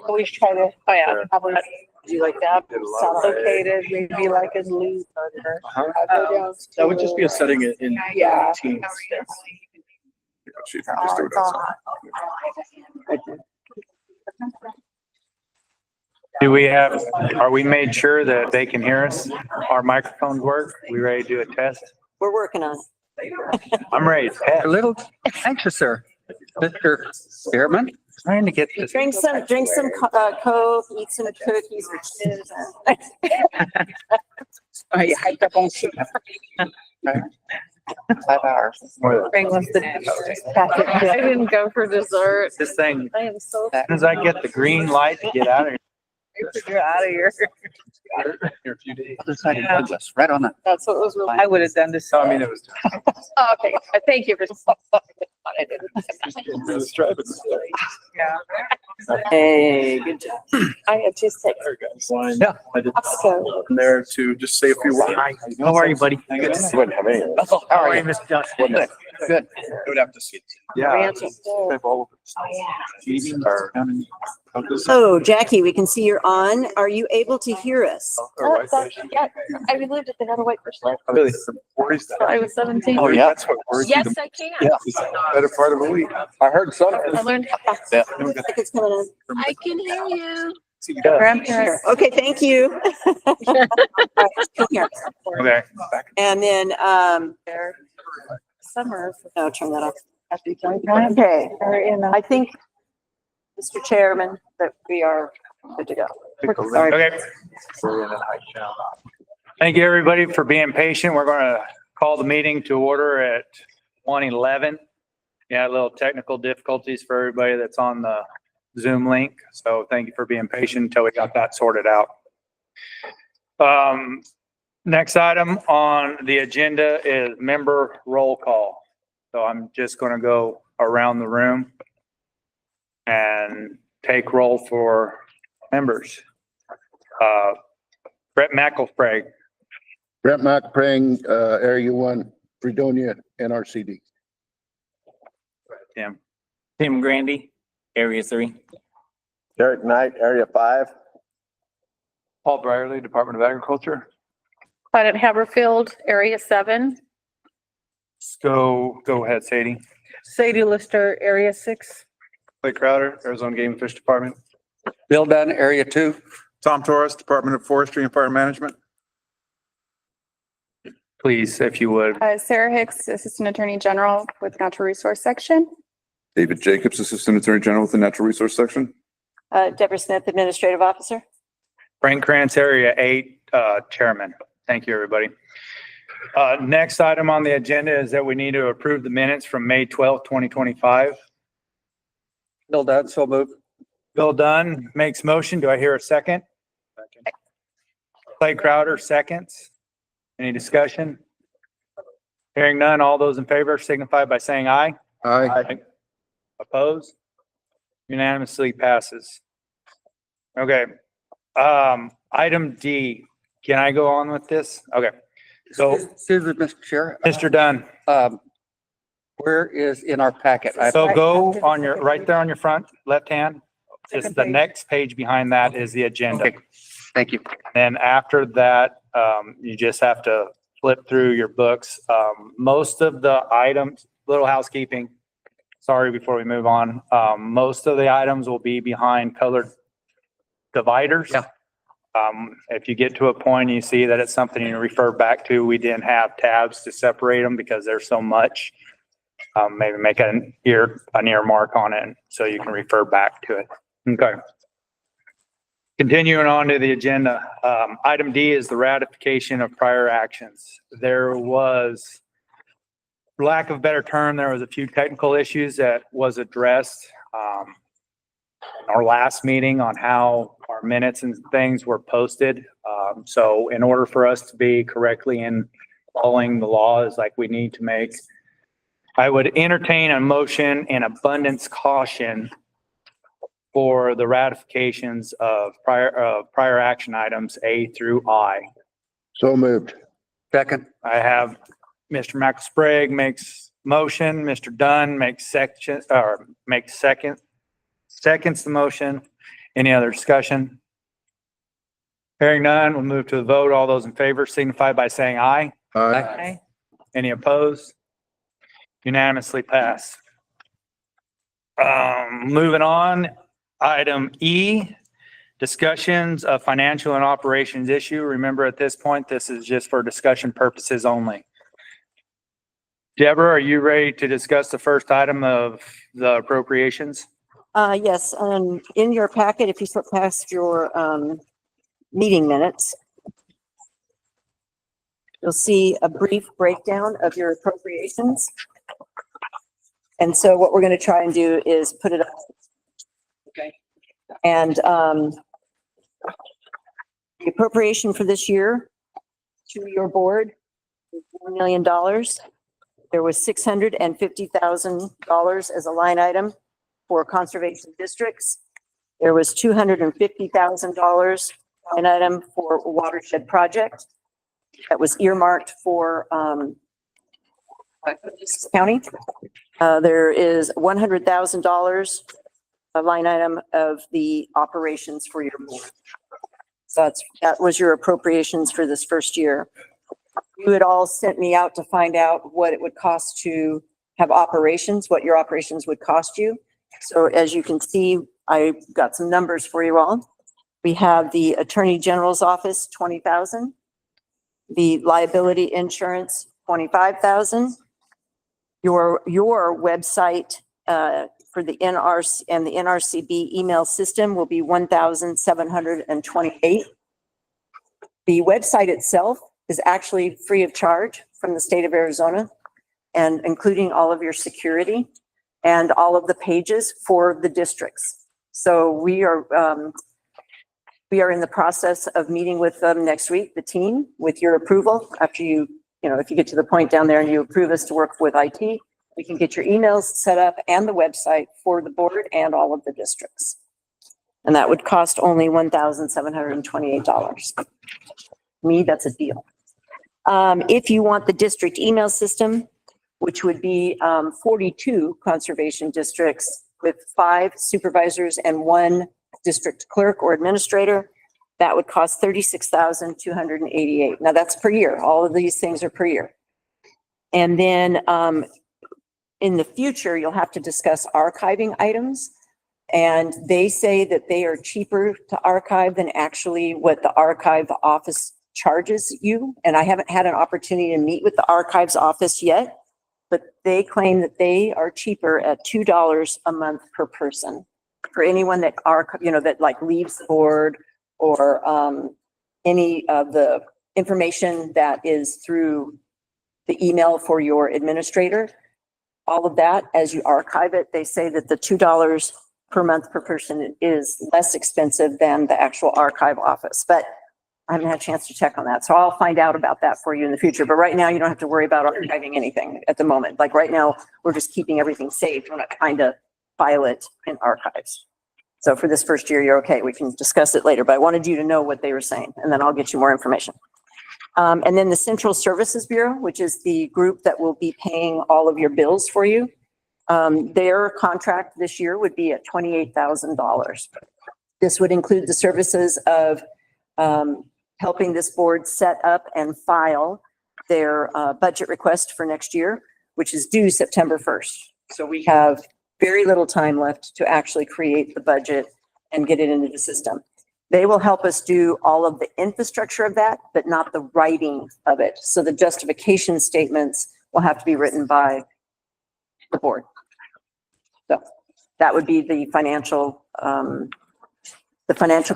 Always try to, oh yeah, probably, do you like that? Located, maybe like as lead. That would just be a setting it in Yeah. Teams. She can just do it outside. Do we have, are we made sure that they can hear us? Our microphones work? We ready to do a test? We're working on it. I'm ready to A test. little anxious there, Mr. Chairman. Trying to get this. Drink some Coke, eat some cookies or chips. Oh, you hyped up on sugar. 5 hours. Bring us the packet. I didn't go for dessert. This thing, I am so. as soon as I get the green light to get out of here. You're out of here. Here a few days. Other side of Douglas, right on that. That's what was really. I would have done this. I mean, it was. Oh, okay, thank you for. I didn't. Yeah. Hey, good job. I had just said. There, guys. Wine. Yeah. I did So. there to just say a few words. Hi, how are you, buddy? Good. Wouldn't have any. How are you, Mr. Johnson? Good, good. I would have to see. Yeah. Ranch. All Meetings are- Oh, Jackie, we can see you're on. Are you able to hear us? Yeah, I lived at the Another White Fish Life. Really? I was 17. Oh, yeah. That's what worries you Yes, the I can. Better part of a week. I heard something. I learned. Looks like it's coming in. I can hear you. Sure. Grandparents. Okay, thank you. Come here. Okay. And then, Summer. no, turn that off. Okay, I think, Mr. Chairman, that we are good to go. Okay. Thank you, everybody, for being patient. We're going to call the meeting to order at 1:11. Yeah, a little technical difficulties for everybody that's on the Zoom link. So thank you for being patient until we got that sorted out. Next item on the agenda is member roll call. So I'm just going to go around the room and take roll for members. Brett McElfraig. Brett McPrang, Area 1, Fredonia, NRCD. Tim Grandy, Area 3. Derek Knight, Area 5. Paul Brierly, Department of Agriculture. Planet Haberfield, Area 7. Go ahead, Sadie. Sadie Lister, Area 6. Clay Crowder, Arizona Game and Fish Department. Bill Dunn, Area 2. Tom Torres, Department of Forestry and Fire Management. Please, if you would. Sarah Hicks, Assistant Attorney General with Natural Resource Section. David Jacobs, Assistant Attorney General with the Natural Resource Section. Deborah Smith, Administrative Officer. Frank Krantz, Area 8, Chairman. Thank you, everybody. Next item on the agenda is that we need to approve the minutes from May 12th, 2025. Bill Dunn, so moved. Bill Dunn makes motion. Do I hear a second? Clay Crowder seconds. Any discussion? Hearing none, all those in favor signify by saying aye. Aye. Opposed? Unanimously passes. Okay. Item D. Can I go on with this? Okay. So, Excuse me, Mr. Chair. Mr. Dunn, Where is in our packet? so go on your, right there on your front, left hand. Just the next page behind that is the agenda. Okay. Thank you. Then after that, you just have to flip through your books. Most of the items, little housekeeping, sorry, before we move on. Most of the items will be behind colored dividers. Yeah. If you get to a point, you see that it's something you refer back to, we didn't have tabs to separate them because there's so much. Maybe make an earmark on it so you can refer back to it. Okay. Continuing on to the agenda, item D is the ratification of prior actions. There was, for lack of a better term, there was a few technical issues that was addressed in our last meeting on how our minutes and things were posted. So in order for us to be correctly in following the laws like we need to make, I would entertain a motion in abundance caution for the ratifications of prior action items A through I. So moved. Second. I have Mr. McElfraig makes motion, Mr. Dunn makes second. seconds the motion. Any other discussion? Hearing none, we'll move to the vote. All those in favor signify by saying aye. Aye. Any opposed? Unanimously passed. Moving on, item E, discussions of financial and operations issue. Remember, at this point, this is just for discussion purposes only. Deborah, are you ready to discuss the first item of the appropriations? Yes, in your packet, if you flip past your, meeting minutes, you'll see a brief breakdown of your appropriations. And so what we're going to try and do is put it up. Okay. And, the appropriation for this year to your board is $1 million. There was $650,000 as a line item for conservation districts. There was $250,000 line item for watershed project that was earmarked for county. There is $100,000 a line item of the operations for your board. So that was your appropriations for this first year. You had all sent me out to find out what it would cost to have operations, what your operations would cost you. So as you can see, I got some numbers for you all. We have the Attorney General's office, $20,000. The liability insurance, $25,000. Your website for the NRC and the NRCB email system will be $1,728. The website itself is actually free of charge from the state of Arizona, and including all of your security and all of the pages for the districts. So we are in the process of meeting with them next week, the team, with your approval. After if you get to the point down there and you approve us to work with IT, we can get your emails set up and the website for the board and all of the districts. And that would cost only $1,728. Me, that's a deal. If you want the district email system, which would be 42 conservation districts with 5 supervisors and 1 district clerk or administrator, that would cost $36,288. Now that's per year. All of these things are per year. And then in the future, you'll have to discuss archiving items. And they say that they are cheaper to archive than actually what the archive office charges you. And I haven't had an opportunity to meet with the archives office yet, but they claim that they are cheaper at $2 a month per person for anyone that that like leaves the board or any of the information that is through the email for your administrator. All of that, as you archive it, they say that the $2 per month per person is less expensive than the actual archive office, but I haven't had a chance to check on that. So I'll find out about that for you in the future. But right now, you don't have to worry about archiving anything at the moment. Like right now, we're just keeping everything saved. We're not trying to file it in archives. So for this first year, you're okay. We can discuss it later, but I wanted you to know what they were saying, and then I'll get you more information. And then the Central Services Bureau, which is the group that will be paying all of your bills for you. Their contract this year would be at $28,000. This would include the services of helping this board set up and file their budget request for next year, which is due September 1st. So we have very little time left to actually create the budget and get it into the system. They will help us do all of the infrastructure of that, but not the writing of it. So the justification statements will have to be written by the board. So that would be the financial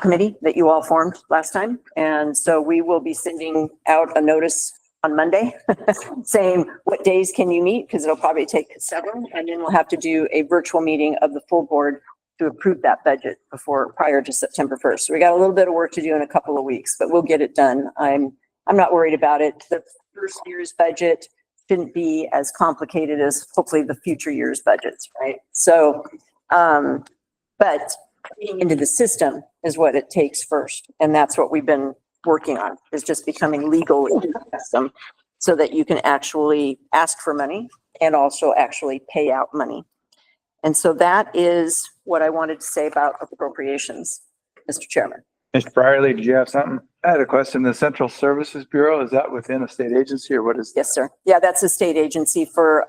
committee that you all formed last time. And so we will be sending out a notice on Monday saying what days can you meet, because it'll probably take several, and then we'll have to do a virtual meeting of the full board to approve that budget prior to September 1st. So we got a little bit of work to do in a couple of weeks, but we'll get it done. I'm not worried about it. The first year's budget shouldn't be as complicated as hopefully the future year's budgets, right? So, but getting into the system is what it takes first. And that's what we've been working on, is just becoming legal in the system so that you can actually ask for money and also actually pay out money. And so that is what I wanted to say about appropriations, Mr. Chairman. Mr. Brierly, did you have something? I had a question. The Central Services Bureau, is that within a state agency or what is? Yes, sir. Yeah, that's a state agency for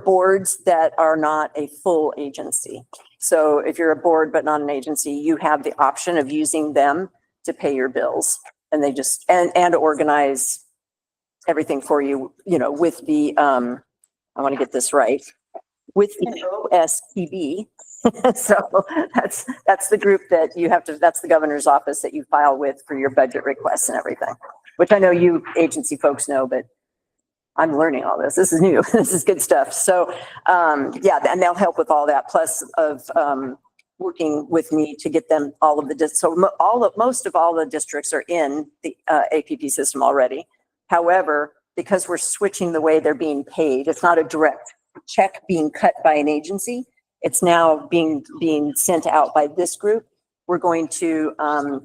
boards that are not a full agency. So if you're a board but not an agency, you have the option of using them to pay your bills. And they just, and organize everything for you, you know, with the, I want to get this right, with the OSPB. So that's the group that you have to, that's the governor's office that you file with for your budget requests and everything, which I know you agency folks know, but I'm learning all this. This is new. This is good stuff. So, yeah, and they'll help with all that, plus of, working with me to get them all of the, so most of all the districts are in the APP system already. However, because we're switching the way they're being paid, it's not a direct check being cut by an agency. It's now being sent out by this group. We're going to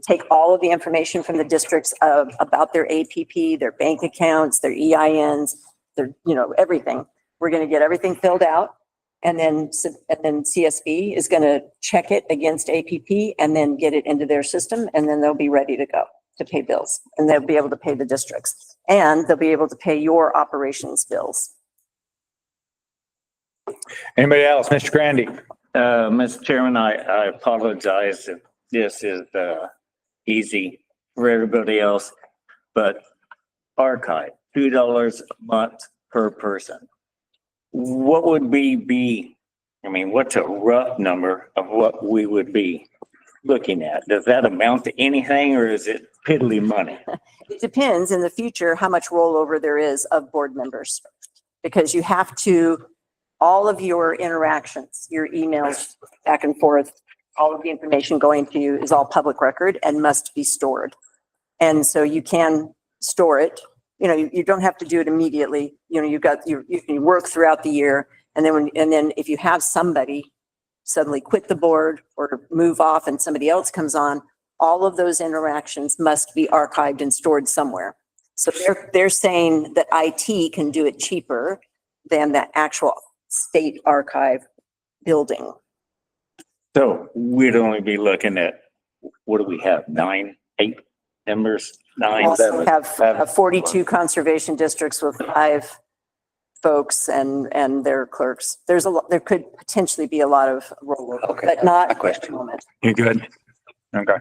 take all of the information from the districts about their APP, their bank accounts, their EINs, their, you know, everything. We're going to get everything filled out. And then CSB is going to check it against APP and then get it into their system. And then they'll be ready to go to pay bills, and they'll be able to pay the districts, and they'll be able to pay your operations bills. Anybody else? Mr. Grandy? Mr. Chairman, I apologize if this is easy for everybody else, but archive, $2 a month per person. What would be, I mean, what's a rough number of what we would be looking at? Does that amount to anything, or is it piddly money? It depends in the future how much rollover there is of board members, because you have to, all of your interactions, your emails back and forth, all of the information going to you is all public record and must be stored. And so you can store it. You know, you don't have to do it immediately. You know, you can work throughout the year. And then if you have somebody suddenly quit the board or move off and somebody else comes on, all of those interactions must be archived and stored somewhere. So they're saying that IT can do it cheaper than the actual state archive building. So we'd only be looking at, what do we have, 9, 8 members? We 9, also 7? have 42 conservation districts with 5 folks and their clerks. There's a lot, there could potentially be a lot of rollover, Okay. but not A at the question. moment. You good? Okay.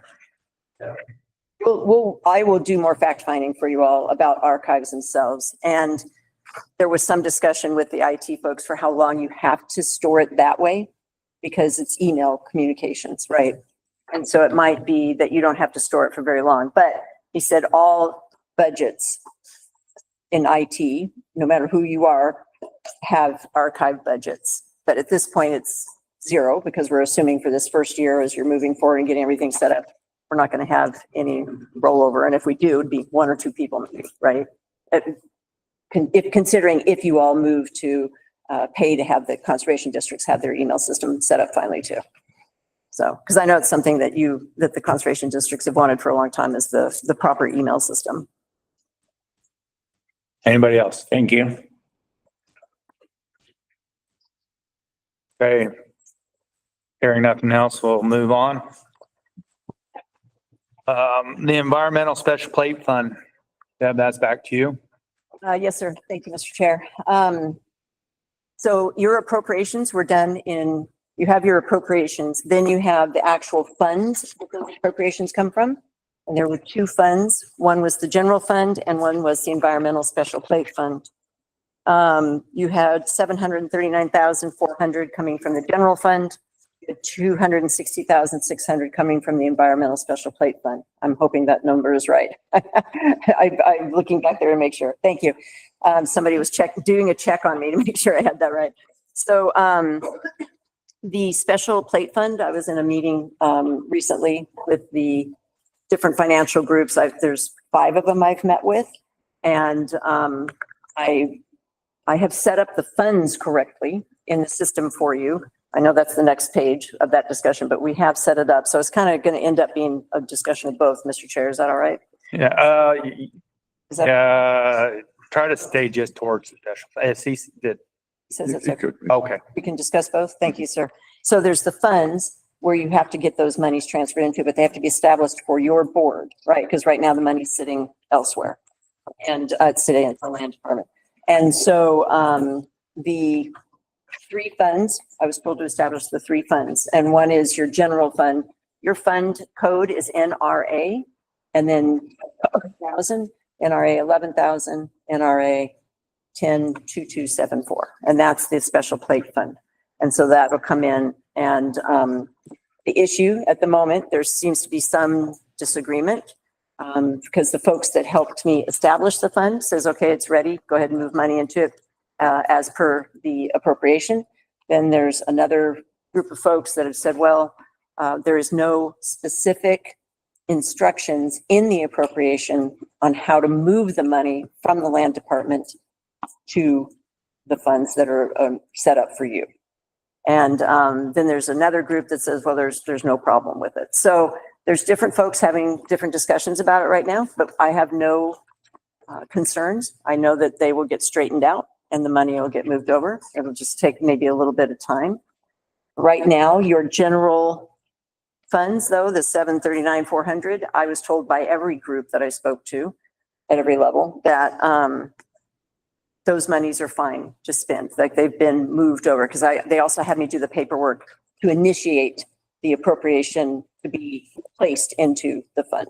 I will do more fact finding for you all about archives themselves. And there was some discussion with the IT folks for how long you have to store it that way, because it's email communications, right? And so it might be that you don't have to store it for very long, but he said all budgets in IT, no matter who you are, have archive budgets. But at this point, it's 0, because we're assuming for this first year, as you're moving forward and getting everything set up, we're not going to have any rollover. And if we do, it'd be 1 or 2 people, maybe, right? Considering if you all move to pay to have the conservation districts have their email system set up finally too. So, because I know it's something that the conservation districts have wanted for a long time, is the proper email system. Anybody else? Thank you. Okay. Hearing nothing else, we'll move on. The Environmental Special Plate Fund. Deb, that's back to you. Yes, sir. Thank you, Mr. Chair. So your appropriations were done you have your appropriations, then you have the actual funds that those appropriations come from. And there were 2 funds. One was the general fund and one was the Environmental Special Plate Fund. You had $739,400 coming from the general fund, $260,600 coming from the Environmental Special Plate Fund. I'm hoping that number is right. I'm looking back there to make sure. Thank you. Somebody was doing a check on me to make sure I had that right. So the Special Plate Fund, I was in a meeting recently with the different financial groups. There's 5 of them I've met with, and I have set up the funds correctly in the system for you. I know that's the next page of that discussion, but we have set it up. So it's kind of going to end up being a discussion of both, Mr. Chair. Is that all right? Yeah. Is that Try to stay just towards the special, the Says it's You okay. could- Okay. We can discuss both. Thank you, sir. So there's the funds where you have to get those monies transferred into, but they have to be established for your board, right? Because right now the money's sitting elsewhere. And it's sitting at the land department. And so the three funds, I was told to establish the three funds. And one is your general fund. Your fund code is NRA, and then 1,000, NRA 11,000, NRA 102274. And that's the special plate fund. And so that will come in, and the issue at the moment, there seems to be some disagreement because the folks that helped me establish the fund says, okay, it's ready, go ahead and move money into it as per the appropriation. Then there's another group of folks that have said, well, there is no specific instructions in the appropriation on how to move the money from the land department to the funds that are set up for you. And then there's another group that says, well, there's no problem with it. So there's different folks having different discussions about it right now, but I have no concerns. I know that they will get straightened out and the money will get moved over. It'll just take maybe a little bit of time. Right now, your general funds, though, the 739,400, I was told by every group that I spoke to at every level that those monies are fine to spend, like they've been moved over, because they also had me do the paperwork to initiate the appropriation to be placed into the fund.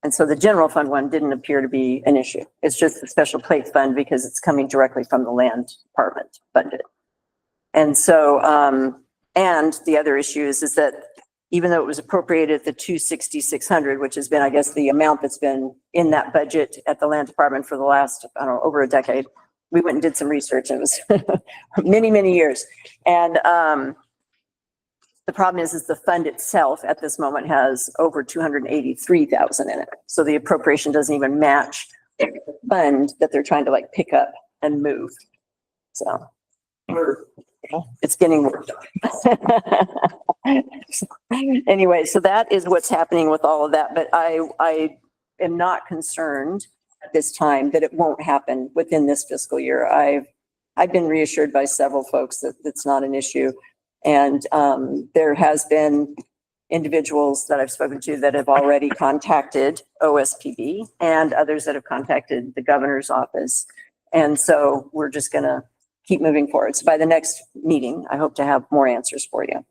And so the general fund one didn't appear to be an issue. It's just the special plate fund because it's coming directly from the land department budget. And so, and the other issue is that even though it was appropriated at the 260,600, which has been, I guess, the amount that's been in that budget at the land department for the last, I don't know, over a decade, we went and did some research. It was many, many years. And the problem is the fund itself at this moment has over 283,000 in it. So the appropriation doesn't even match the fund that they're trying to like pick up and move. So it's getting worked on. Anyway, so that is what's happening with all of that. But I am not concerned at this time that it won't happen within this fiscal year. I've been reassured by several folks that it's not an issue. And there has been individuals that I've spoken to that have already contacted OSPB and others that have contacted the governor's office. And so we're just going to keep moving forward. So by the next meeting, I hope to have more answers for you.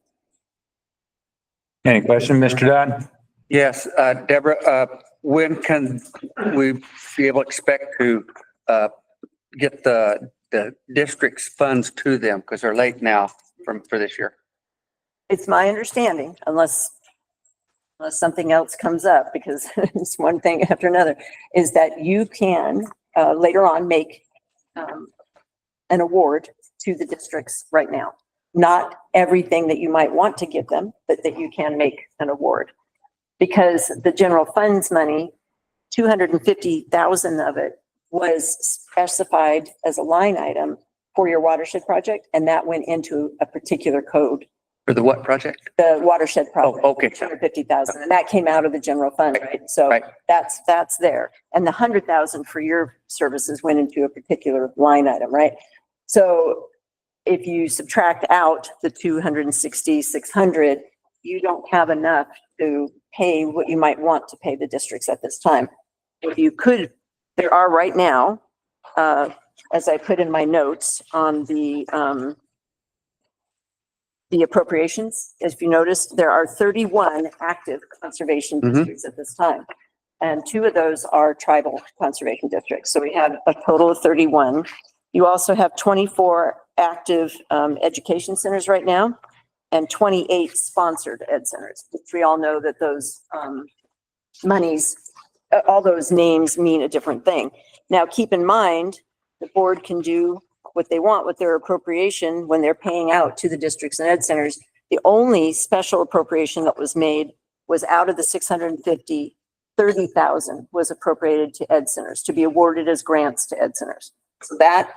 Any question, Mr. Dodd? Yes, Deborah, when can we be able to expect to get the district's funds to them? Because they're late now for this year. It's my understanding, unless something else comes up, because it's one thing after another, is that you can later on make an award to the districts right now. Not everything that you might want to give them, but that you can make an award. Because the general funds money, 250,000 of it was specified as a line item for your watershed project, and that went into a particular code. For the what project? The watershed project. Oh, okay. 250,000, and that came out of the general fund, right? So Right. that's there. And the 100,000 for your services went into a particular line item, right? So if you subtract out the 260,600, you don't have enough to pay what you might want to pay the districts at this time. If you could, there are right now, as I put in my notes on the appropriations, if you notice, there are 31 active conservation districts at this time. And 2 of those are tribal conservation districts. So we have a total of 31. You also have 24 active education centers right now and 28 sponsored ed centers, which we all know that those monies, all those names mean a different thing. Now, keep in mind, the board can do what they want with their appropriation when they're paying out to the districts and ed centers. The only special appropriation that was made was out of the 650, 30,000 was appropriated to ed centers to be awarded as grants to ed centers. So that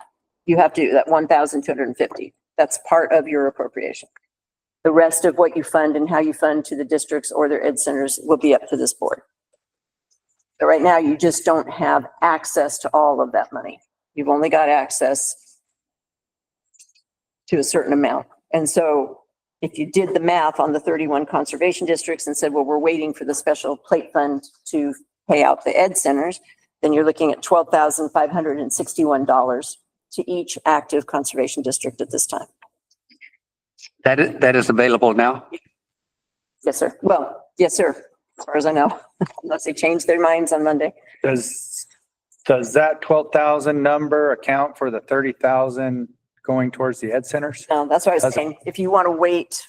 you have to do, that 1,250. That's part of your appropriation. The rest of what you fund and how you fund to the districts or their ed centers will be up to this board. So right now, you just don't have access to all of that money. You've only got access to a certain amount. And so if you did the math on the 31 conservation districts and said, well, we're waiting for the special plate fund to pay out the ed centers, then you're looking at $12,561 to each active conservation district at this time. That is available now? Yes, sir. Well, yes, sir, as far as I know, unless they change their minds on Monday. Does that 12,000 number account for the 30,000 going towards the ed centers? No, that's what I was That's- saying. If you want to wait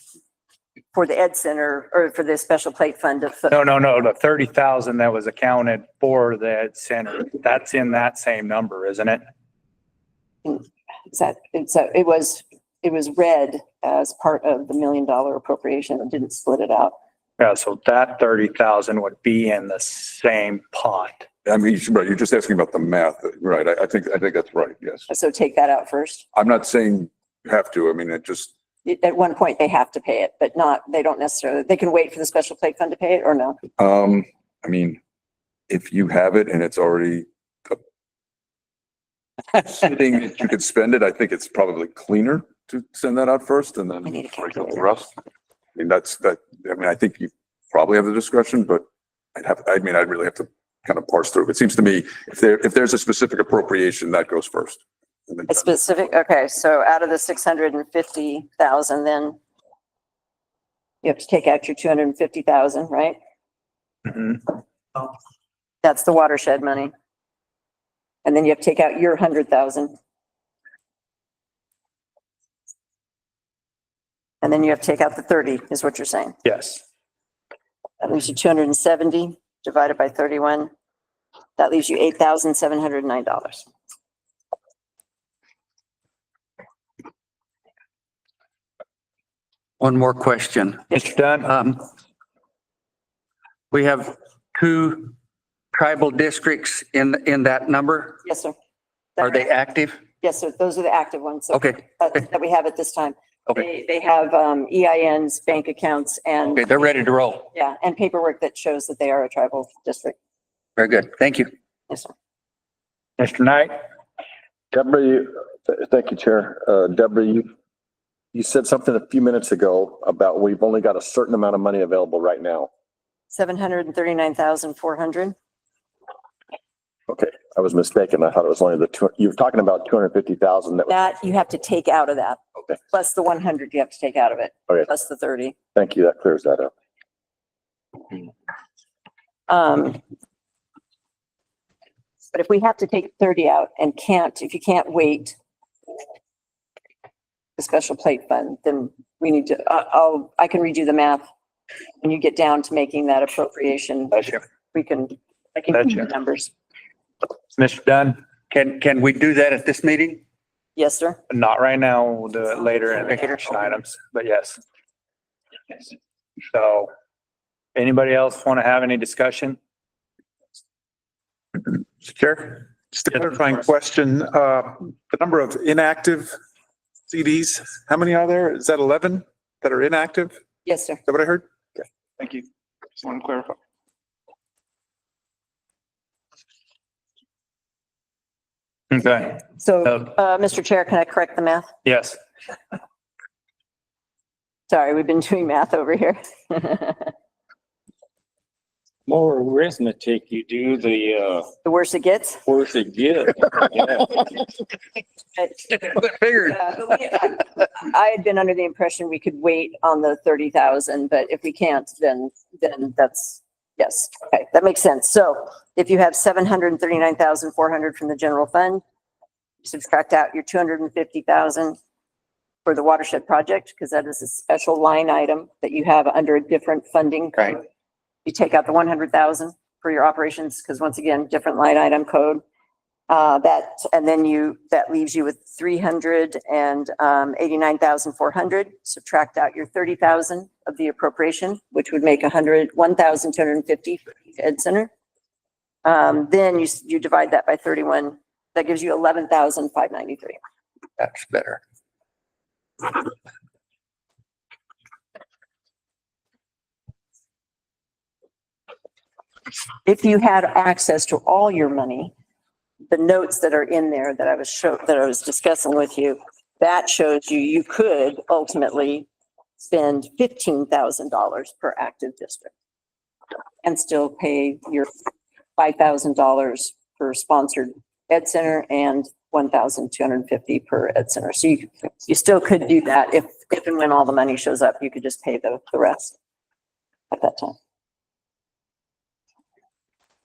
for the ed center or for the special plate fund to, No, the 30,000 that was accounted for the ed center, that's in that same number, isn't it? it was read as part of the $1 million appropriation. It didn't split it out. Yeah, so that 30,000 would be in the same pot. I mean, right, you're just asking about the math, right? I think that's right, yes. So take that out first. I'm not saying you have to, I mean, it just, At one point, they have to pay it, but they don't necessarily, they can wait for the special plate fund to pay it or no? I mean, if you have it and it's already sitting, that you could spend it, I think it's probably cleaner to send that out first and then I need a break up the calculator. rest. I mean, I think you probably have the discretion, but I'd really have to kind of parse through. It seems to me if there's a specific appropriation, that goes first. And then- A specific, okay, so out of the 650,000, then you have to take out your 250,000, right? Mhm. That's the watershed money. And then you have to take out your 100,000. And then you have to take out the 30, is what you're saying. Yes. That leaves you 270 divided by 31. That leaves you $8,709. One more question. Mr. Dunn? We have 2 tribal districts in that number. Yes, sir. Are they active? Yes, sir. Those are the active ones. Okay, That we have at this time. Okay. They have EINs, bank accounts, and okay, they're ready to roll. yeah, and paperwork that shows that they are a tribal district. Very good. Thank you. Yes, sir. Mr. Knight? Deborah, thank you, Chair. Deborah, you said something a few minutes ago about we've only got a certain amount of money available right now. 739,400. Okay, I was mistaken. I thought it was only you were talking about 250,000 That you have to take out of that. Okay. Plus the 100 you have to take out of it. Okay. Plus the 30. Thank you. That clears that up. But if we have to take 30 out and if you can't wait the special plate fund, then we need to, I can redo the math. When you get down to making that appropriation, Bless you. I can Gotcha. do the numbers. Mr. Dunn? Can we do that at this meeting? Yes, sir. Not right now. We'll do it later in the action items, but yes. So anybody else want to have any discussion? Mr. Chair, just a clarifying question. The number of inactive CDs, how many are there? Is that 11 that are inactive? Yes, sir. Is that what I heard? Okay, thank you. Just want to clarify. Okay, So, Mr. Chair, can I correct the math? yes. Sorry, we've been doing math over here. More arithmetic you do, the The worse it gets. worse it gets. Yeah. Figured. I had been under the impression we could wait on the 30,000, but if we can't, then that's, yes. Okay, that makes sense. So if you have 739,400 from the general fund, subtract out your 250,000 for the watershed project, because that is a special line item that you have under a different funding code. Right. You take out the 100,000 for your operations, because once again, different line item code. And then that leaves you with 389,400. Subtract out your 30,000 of the appropriation, which would make 1,250 for Ed Center. Then you divide that by 31. That gives you 11,593. That's better. If you had access to all your money, the notes that are in there that I was discussing with you, that shows you could ultimately spend $15,000 per active district and still pay your $5,000 per sponsored ed center and $1,250 per ed center. So you still could do that if and when all the money shows up, you could just pay the rest at that time.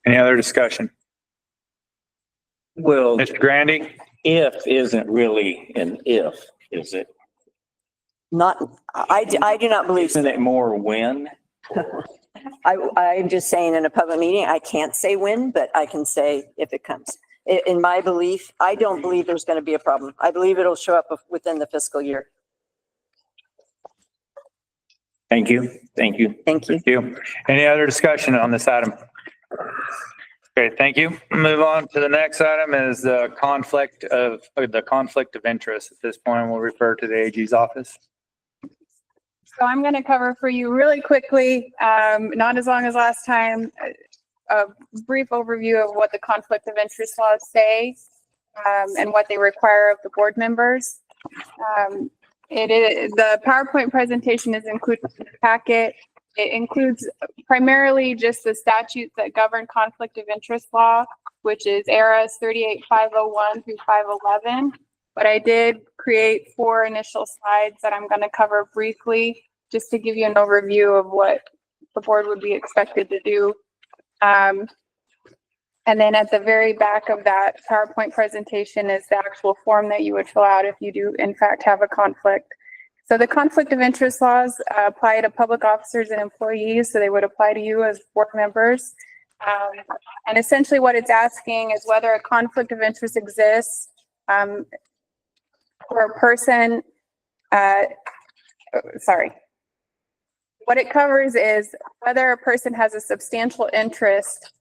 Any other discussion? Well, Mr. Grandy? if isn't really an if, is it? Not, I do not believe so. Isn't it more when? I'm just saying in a public meeting, I can't say when, but I can say if it comes. In my belief, I don't believe there's going to be a problem. I believe it'll show up within the fiscal year. Thank you. Thank you. Thank you. Thank you. Any other discussion on this item? Okay, thank you. Move on to the next item is the conflict of interest. At this point, we'll refer to the AG's office. So I'm going to cover for you really quickly, not as long as last time, a brief overview of what the conflict of interest laws say and what they require of the board members. The PowerPoint presentation is included in the packet. It includes primarily just the statutes that govern conflict of interest law, which is ARS 38501 through 511. But I did create 4 initial slides that I'm going to cover briefly, just to give you an overview of what the board would be expected to do. And then at the very back of that PowerPoint presentation is the actual form that you would fill out if you do in fact have a conflict. So the conflict of interest laws apply to public officers and employees, so they would apply to you as board members. And essentially what it's asking is whether a conflict of interest exists for a person, what it covers is whether a person has a substantial interest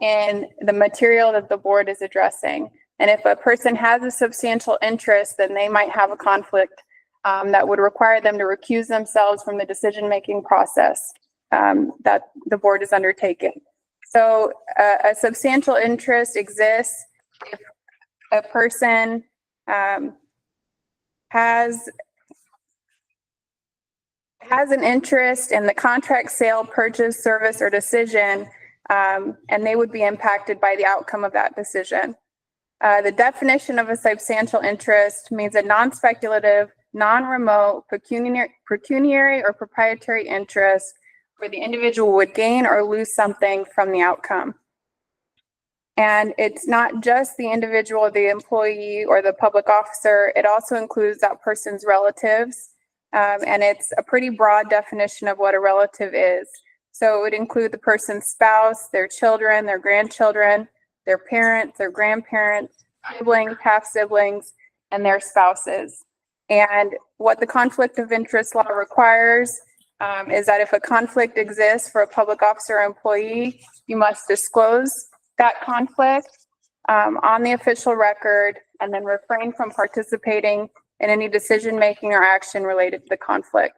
in the material that the board is addressing. And if a person has a substantial interest, then they might have a conflict that would require them to recuse themselves from the decision-making process that the board is undertaking. So a substantial interest exists if a person has an interest in the contract, sale, purchase, service, or decision, and they would be impacted by the outcome of that decision. The definition of a substantial interest means a non-speculative, non-remote, pecuniary or proprietary interest where the individual would gain or lose something from the outcome. And it's not just the individual, the employee, or the public officer. It also includes that person's relatives. And it's a pretty broad definition of what a relative is. So it would include the person's spouse, their children, their grandchildren, their parents, their grandparents, siblings, half-siblings, and their spouses. And what the conflict of interest law requires is that if a conflict exists for a public officer or employee, you must disclose that conflict on the official record and then refrain from participating in any decision-making or action related to the conflict.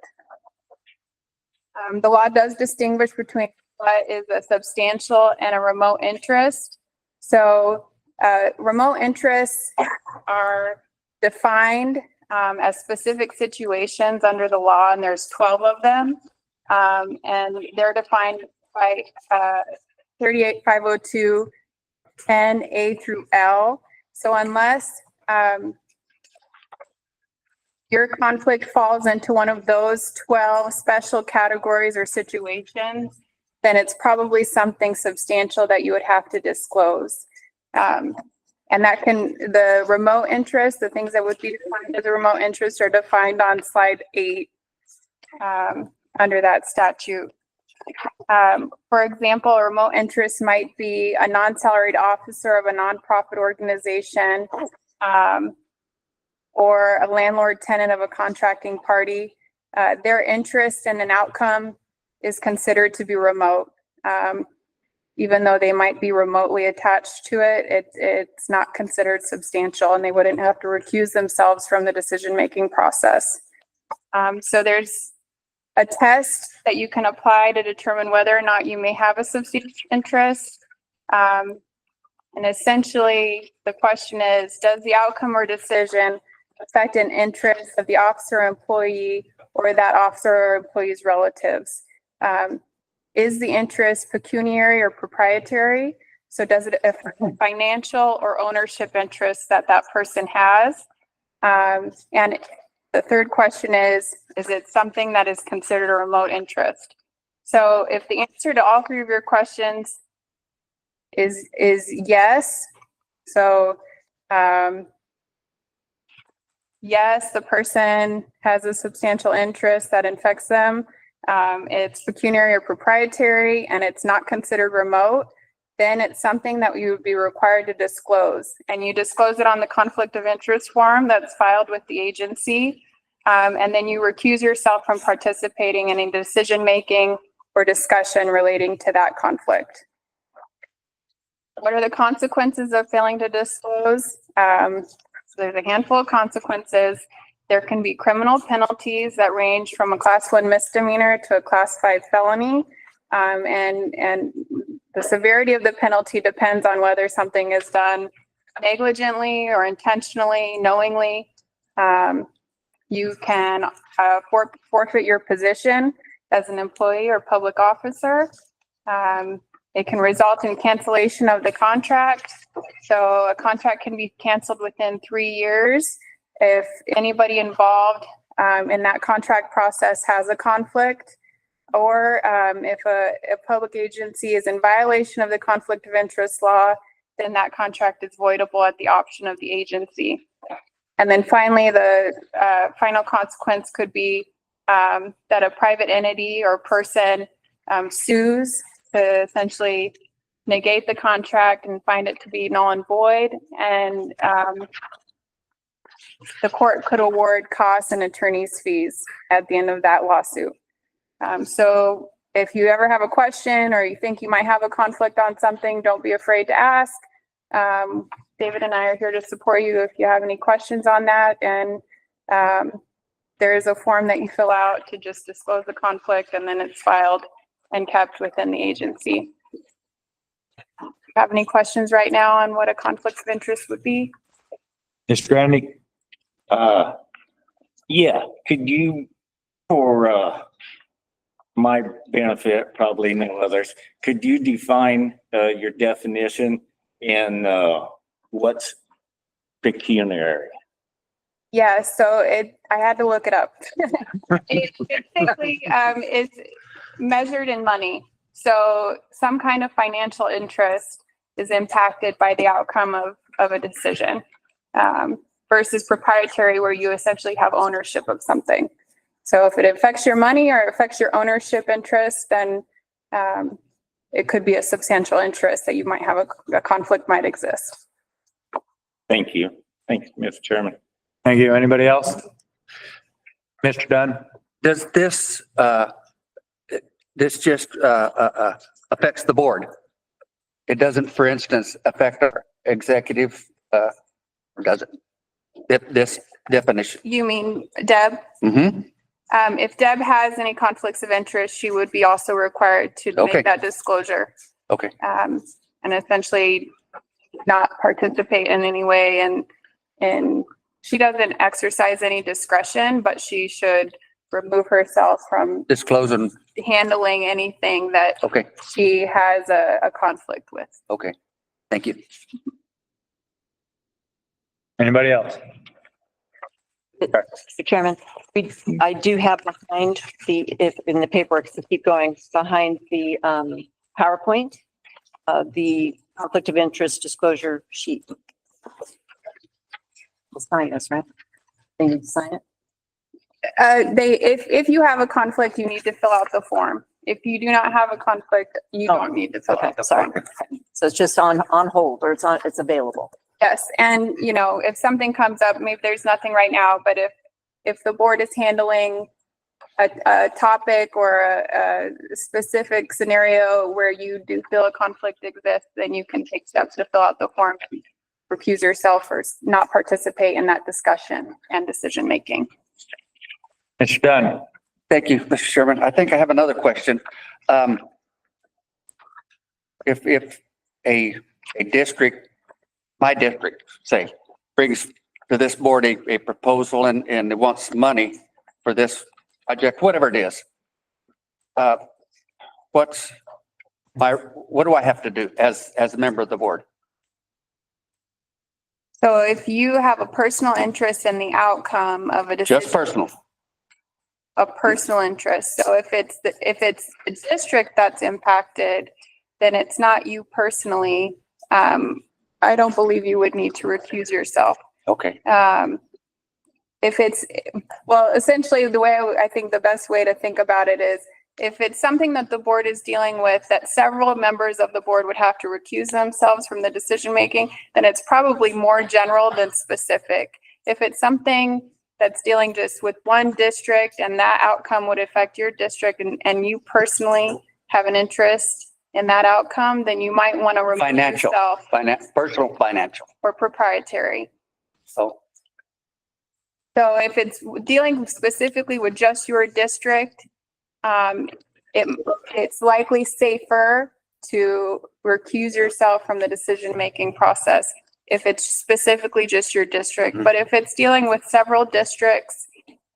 The law does distinguish between what is a substantial and a remote interest. So remote interests are defined as specific situations under the law, and there's 12 of them. And they're defined by 38502 10A through L. So unless your conflict falls into one of those 12 special categories or situations, then it's probably something substantial that you would have to disclose. And that the remote interest, the things that would be defined as a remote interest are defined on slide 8 under that statute. For example, a remote interest might be a non-salaried officer of a nonprofit organization, or a landlord tenant of a contracting party. Their interest in an outcome is considered to be remote. Even though they might be remotely attached to it, it's not considered substantial, and they wouldn't have to recuse themselves from the decision-making process. So there's a test that you can apply to determine whether or not you may have a substantial interest. And essentially, the question is, does the outcome or decision affect an interest of the officer or employee or that officer or employee's relatives. Is the interest pecuniary or proprietary? So does it affect financial or ownership interests that that person has? And the third question is it something that is considered a remote interest? So if the answer to all three of your questions is yes, so yes, the person has a substantial interest that affects them. It's pecuniary or proprietary and it's not considered remote, then it's something that you would be required to disclose. And you disclose it on the conflict of interest form that's filed with the agency. And then you recuse yourself from participating in any decision-making or discussion relating to that conflict. What are the consequences of failing to disclose? So there's a handful of consequences. There can be criminal penalties that range from a class 1 misdemeanor to a class 5 felony. And the severity of the penalty depends on whether something is done negligently or intentionally, knowingly. You can forfeit your position as an employee or public officer. It can result in cancellation of the contract. So a contract can be canceled within 3 years if anybody involved in that contract process has a conflict, or if a public agency is in violation of the conflict of interest law, then that contract is voidable at the option of the agency. And then finally, the final consequence could be that a private entity or person sues to essentially negate the contract and find it to be null and void. And the court could award costs and attorney's fees at the end of that lawsuit. So if you ever have a question or you think you might have a conflict on something, don't be afraid to ask. David and I are here to support you if you have any questions on that. And there is a form that you fill out to just disclose the conflict, and then it's filed and kept within the agency. Do you have any questions right now on what a conflict of interest would be? Mr. Grandi? Yeah, could you, for my benefit, probably no others, could you define your definition in what's pecuniary? Yeah, so I had to look it up. It basically is measured in money. So some kind of financial interest is impacted by the outcome of a decision, versus proprietary, where you essentially have ownership of something. So if it affects your money or affects your ownership interest, then it could be a substantial interest that you might have a conflict might exist. Thank you. Thank you, Mr. Chairman. Thank you. Anybody else? Mr. Dunn? Does this, this just affects the board? It doesn't, for instance, affect our executive, or does it? This definition? You mean Deb? Mm-hmm. If Deb has any conflicts of interest, she would be also required to Okay. make that disclosure. Okay. And essentially not participate in any way. And she doesn't exercise any discretion, but she should remove herself from Disclosing. handling anything that Okay. she has a conflict with. Okay. Thank you. Anybody else? Mr. Chairman, I do have behind if in the paperwork, so keep going, behind the PowerPoint, the conflict of interest disclosure sheet. We'll sign this, right? They need to sign it? If you have a conflict, you need to fill out the form. If you do not have a conflict, you Oh, don't need to fill Okay, out the sorry. form. So it's just on hold, or it's available. Yes, and if something comes up, maybe there's nothing right now, but if the board is handling a topic or a specific scenario where you do feel a conflict exists, then you can take steps to fill out the form, recuse yourself or not participate in that discussion and decision making. Mr. Dunn? Thank you, Mr. Chairman. I think I have another question. If a district, my district, say, brings to this board a proposal and it wants money for this project, whatever it is, what do I have to do as a member of the board? So if you have a personal interest in the outcome of a decision. Just personal. A personal interest. So if it's the district that's impacted, then it's not you personally. I don't believe you would need to recuse yourself. Okay. If it's, well, essentially the way I think the best way to think about it is if it's something that the board is dealing with, that several members of the board would have to recuse themselves from the decision making, then it's probably more general than specific. If it's something that's dealing just with one district and that outcome would affect your district and you personally have an interest in that outcome, then you might want to remove Financial, yourself personal financial. or proprietary. So, So if it's dealing specifically with just your district, it's likely safer to recuse yourself from the decision-making process if it's specifically just your district. But if it's dealing with several districts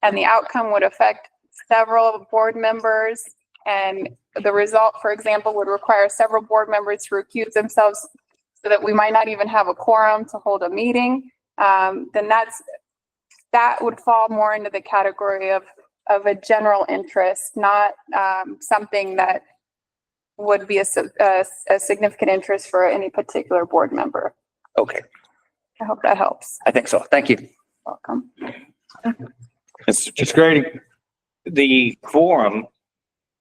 and the outcome would affect several board members and the result, for example, would require several board members to recuse themselves so that we might not even have a quorum to hold a meeting, then that would fall more into the category of a general interest, not something that would be a significant interest for any particular board member. okay. I hope that helps. I think so. Thank you. Welcome. It's Grady. The quorum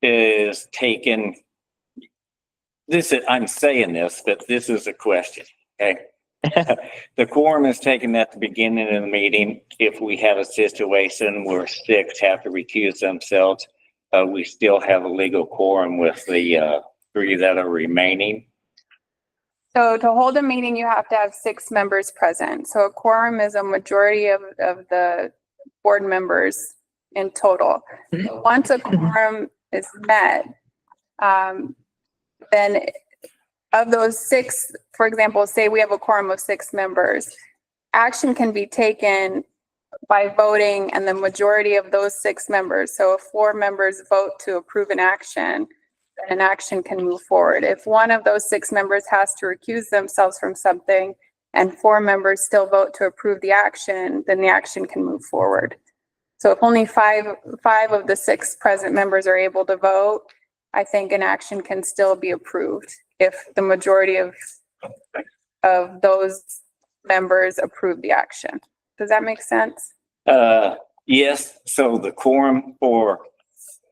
is taken, I'm saying this, but this is a question, okay? The quorum is taken at the beginning of the meeting. If we have a situation where 6 have to recuse themselves, we still have a legal quorum with the 3 that are remaining. So to hold a meeting, you have to have 6 members present. So a quorum is a majority of the board members in total. Once a quorum is met, then of those 6, for example, say we have a quorum of 6 members, action can be taken by voting and the majority of those 6 members. So if 4 members vote to approve an action, then an action can move forward. If one of those 6 members has to recuse themselves from something and 4 members still vote to approve the action, then the action can move forward. So if only 5 of the 6 present members are able to vote, I think an action can still be approved if the majority of those members approve the action. Does that make sense? Yes, so the quorum for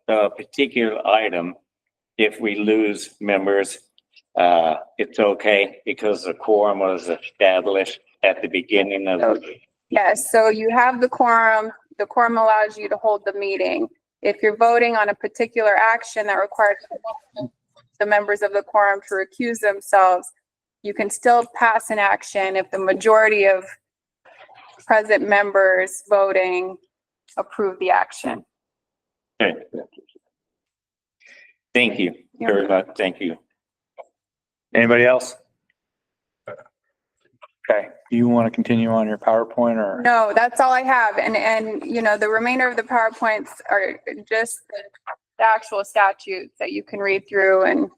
a particular item, if we lose members, it's okay because the quorum was established at the beginning of the. Yes, so you have the quorum allows you to hold the meeting. If you're voting on a particular action that requires the members of the quorum to recuse themselves, you can still pass an action if the majority of present members voting approve the action. Okay. Thank you very much. Thank you. Anybody else? Okay, do you want to continue on your PowerPoint or? No, that's all I have. And you know, the remainder of the PowerPoints are just the actual statutes that you can read through and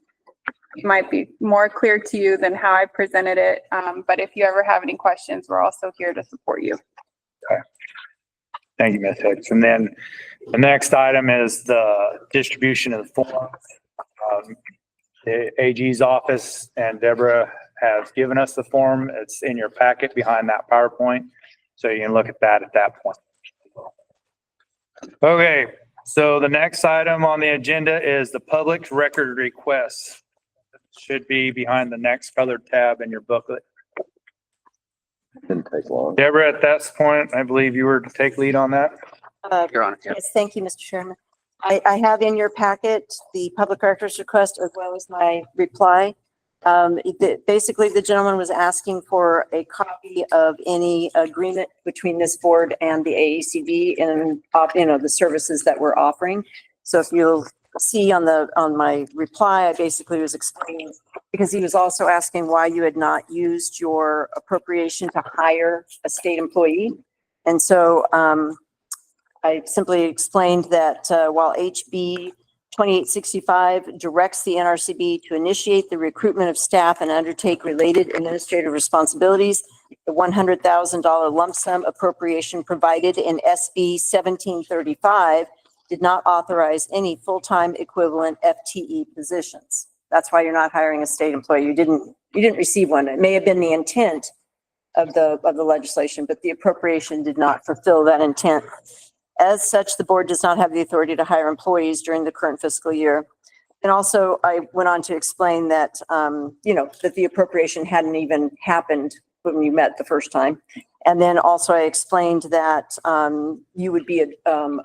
it might be more clear to you than how I presented it. But if you ever have any questions, we're also here to support you. Okay. Thank you, Ms. Hicks. And then the next item is the distribution of the forms. The AG's office and Deborah has given us the form. It's in your packet behind that PowerPoint. So you can look at that point. Okay, so the next item on the agenda is the public record requests. Should be behind the next colored tab in your booklet. Didn't take long. Deborah, at that point, I believe you were to take lead on that. You're on it. Yes, thank you, Mr. Chairman. I have in your packet the public records request as well as my reply. Basically, the gentleman was asking for a copy of any agreement between this board and the AECD and, you know, the services that we're offering. So if you'll see on my reply, I basically was explaining because he was also asking why you had not used your appropriation to hire a state employee. And so I simply explained that while HB 2865 directs the NRCB to initiate the recruitment of staff and undertake related administrative responsibilities, the $100,000 lump sum appropriation provided in SB 1735 did not authorize any full-time equivalent FTE positions. That's why you're not hiring a state employee. You didn't receive one. It may have been the intent of the legislation, but the appropriation did not fulfill that intent. As such, the board does not have the authority to hire employees during the current fiscal year. And also, I went on to explain that, that the appropriation hadn't even happened when we met the first time. And then also I explained that you would be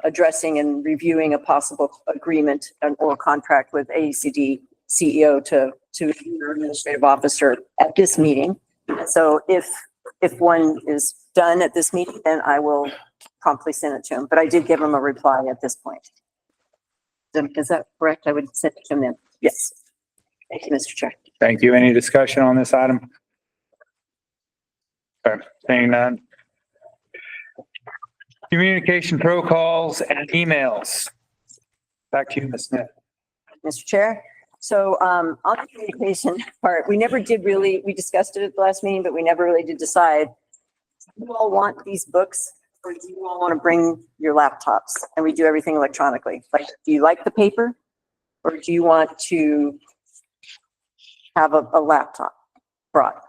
addressing and reviewing a possible agreement or contract with AECD CEO to your administrative officer at this meeting. So if one is done at this meeting, then I will promptly send it to him. But I did give him a reply at this point. Is that correct? I would send it to him then. Yes. Thank you, Mr. Chair. Thank you. Any discussion on this item? Okay, seeing none. Communication protocols and emails. Back to you, Ms. Smith. Mr. Chair. So on the communication part, we discussed it at the last meeting, but we never really did decide. Do you all want these books or do you all want to bring your laptops and we do everything electronically? Like, do you like the paper or do you want to have a laptop brought?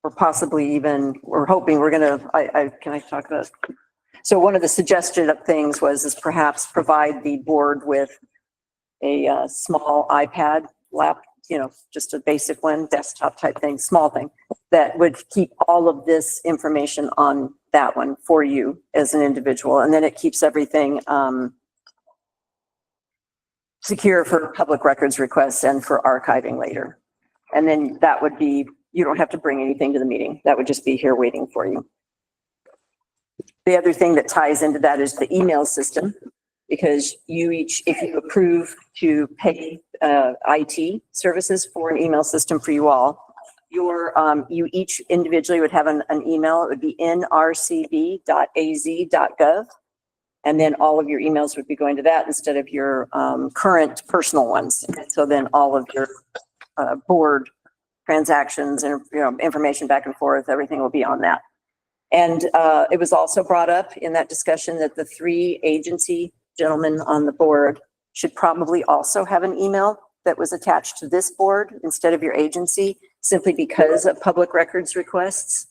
Or possibly even, we're hoping we're going to, can I talk about it? So one of the suggested things is perhaps provide the board with a small iPad just a basic one, desktop type thing, small thing that would keep all of this information on that one for you as an individual. And then it keeps everything secure for public records requests and for archiving later. And then that would be, you don't have to bring anything to the meeting. That would just be here waiting for you. The other thing that ties into that is the email system, because if you approve to pay IT services for an email system for you all, you each individually would have an email. It would be nrcb.az.gov. And then all of your emails would be going to that instead of your current personal ones. And so then all of your board transactions and information back and forth, everything will be on that. And it was also brought up in that discussion that the 3 agency gentlemen on the board should probably also have an email that was attached to this board instead of your agency, simply because of public records requests,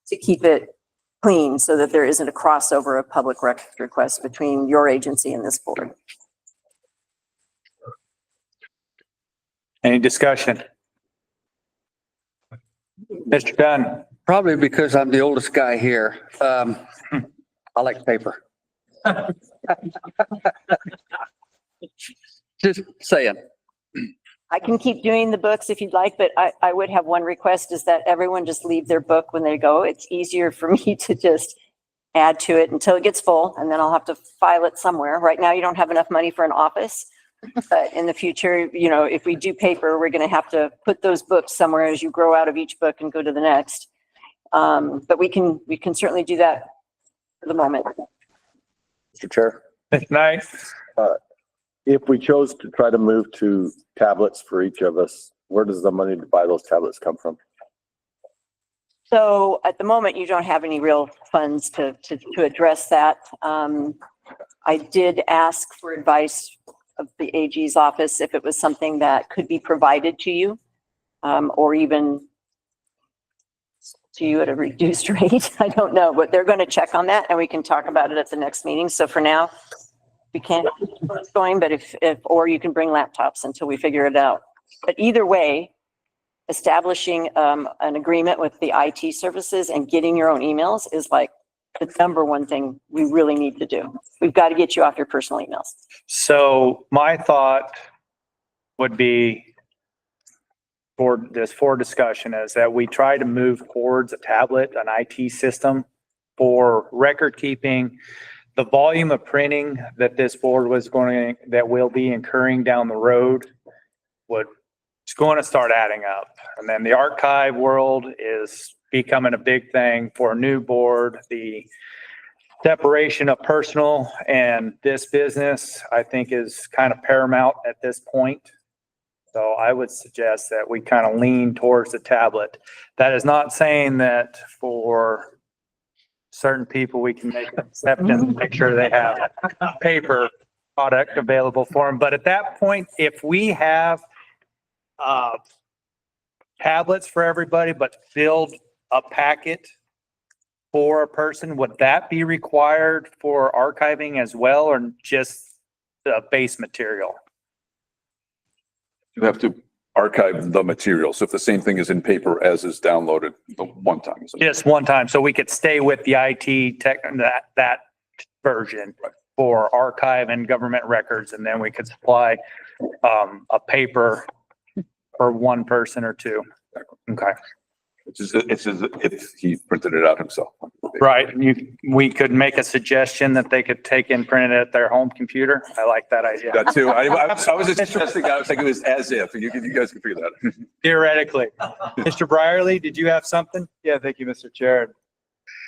to keep it clean so that there isn't a crossover of public records requests between your agency and this board. Any discussion? Mr. Dunn. Probably because I'm the oldest guy here. I like paper. Just saying. I can keep doing the books if you'd like, but I would have one request, is that everyone just leave their book when they go. It's easier for me to just add to it until it gets full, and then I'll have to file it somewhere. Right now, you don't have enough money for an office, but in the future, if we do paper, we're going to have to put those books somewhere as you grow out of each book and go to the next. But we can certainly do that for the moment. Mr. Chair, Ms. Knight. if we chose to try to move to tablets for each of us, where does the money to buy those tablets come from? So at the moment, you don't have any real funds to address that. I did ask for advice of the AG's office if it was something that could be provided to you, or even to you at a reduced rate. I don't know, but they're going to check on that and we can talk about it at the next meeting. So for now, we can't keep what's going, but or you can bring laptops until we figure it out. But either way, establishing an agreement with the IT services and getting your own emails is like the number one thing we really need to do. We've got to get you off your personal emails. So my thought would be for discussion is that we try to move towards a tablet, an IT system for record keeping. The volume of printing that this board will be incurring down the road would going to start adding up. And then the archive world is becoming a big thing for a new board. The separation of personal and this business, I think, is kind of paramount at this point. So I would suggest that we kind of lean towards the tablet. That is not saying that for certain people, we can make an exception, make sure they have paper product available for them. But at that point, if we have tablets for everybody, but build a packet for a person, would that be required for archiving as well, or just the base material? You have to archive the material. So if the same thing is in paper as is downloaded the one time. Just one time, so we could stay with the IT tech, that version for archive and government records, and then we could supply a paper for one person or two. Okay. It's as if he printed it out himself. Right, we could make a suggestion that they could take and print it at their home computer. I like that idea. That too. I was just suggesting, I was thinking it was as if, and you guys can figure that out. Theoretically. Mr. Brierly, did you have something? Yeah, thank you, Mr. Chair.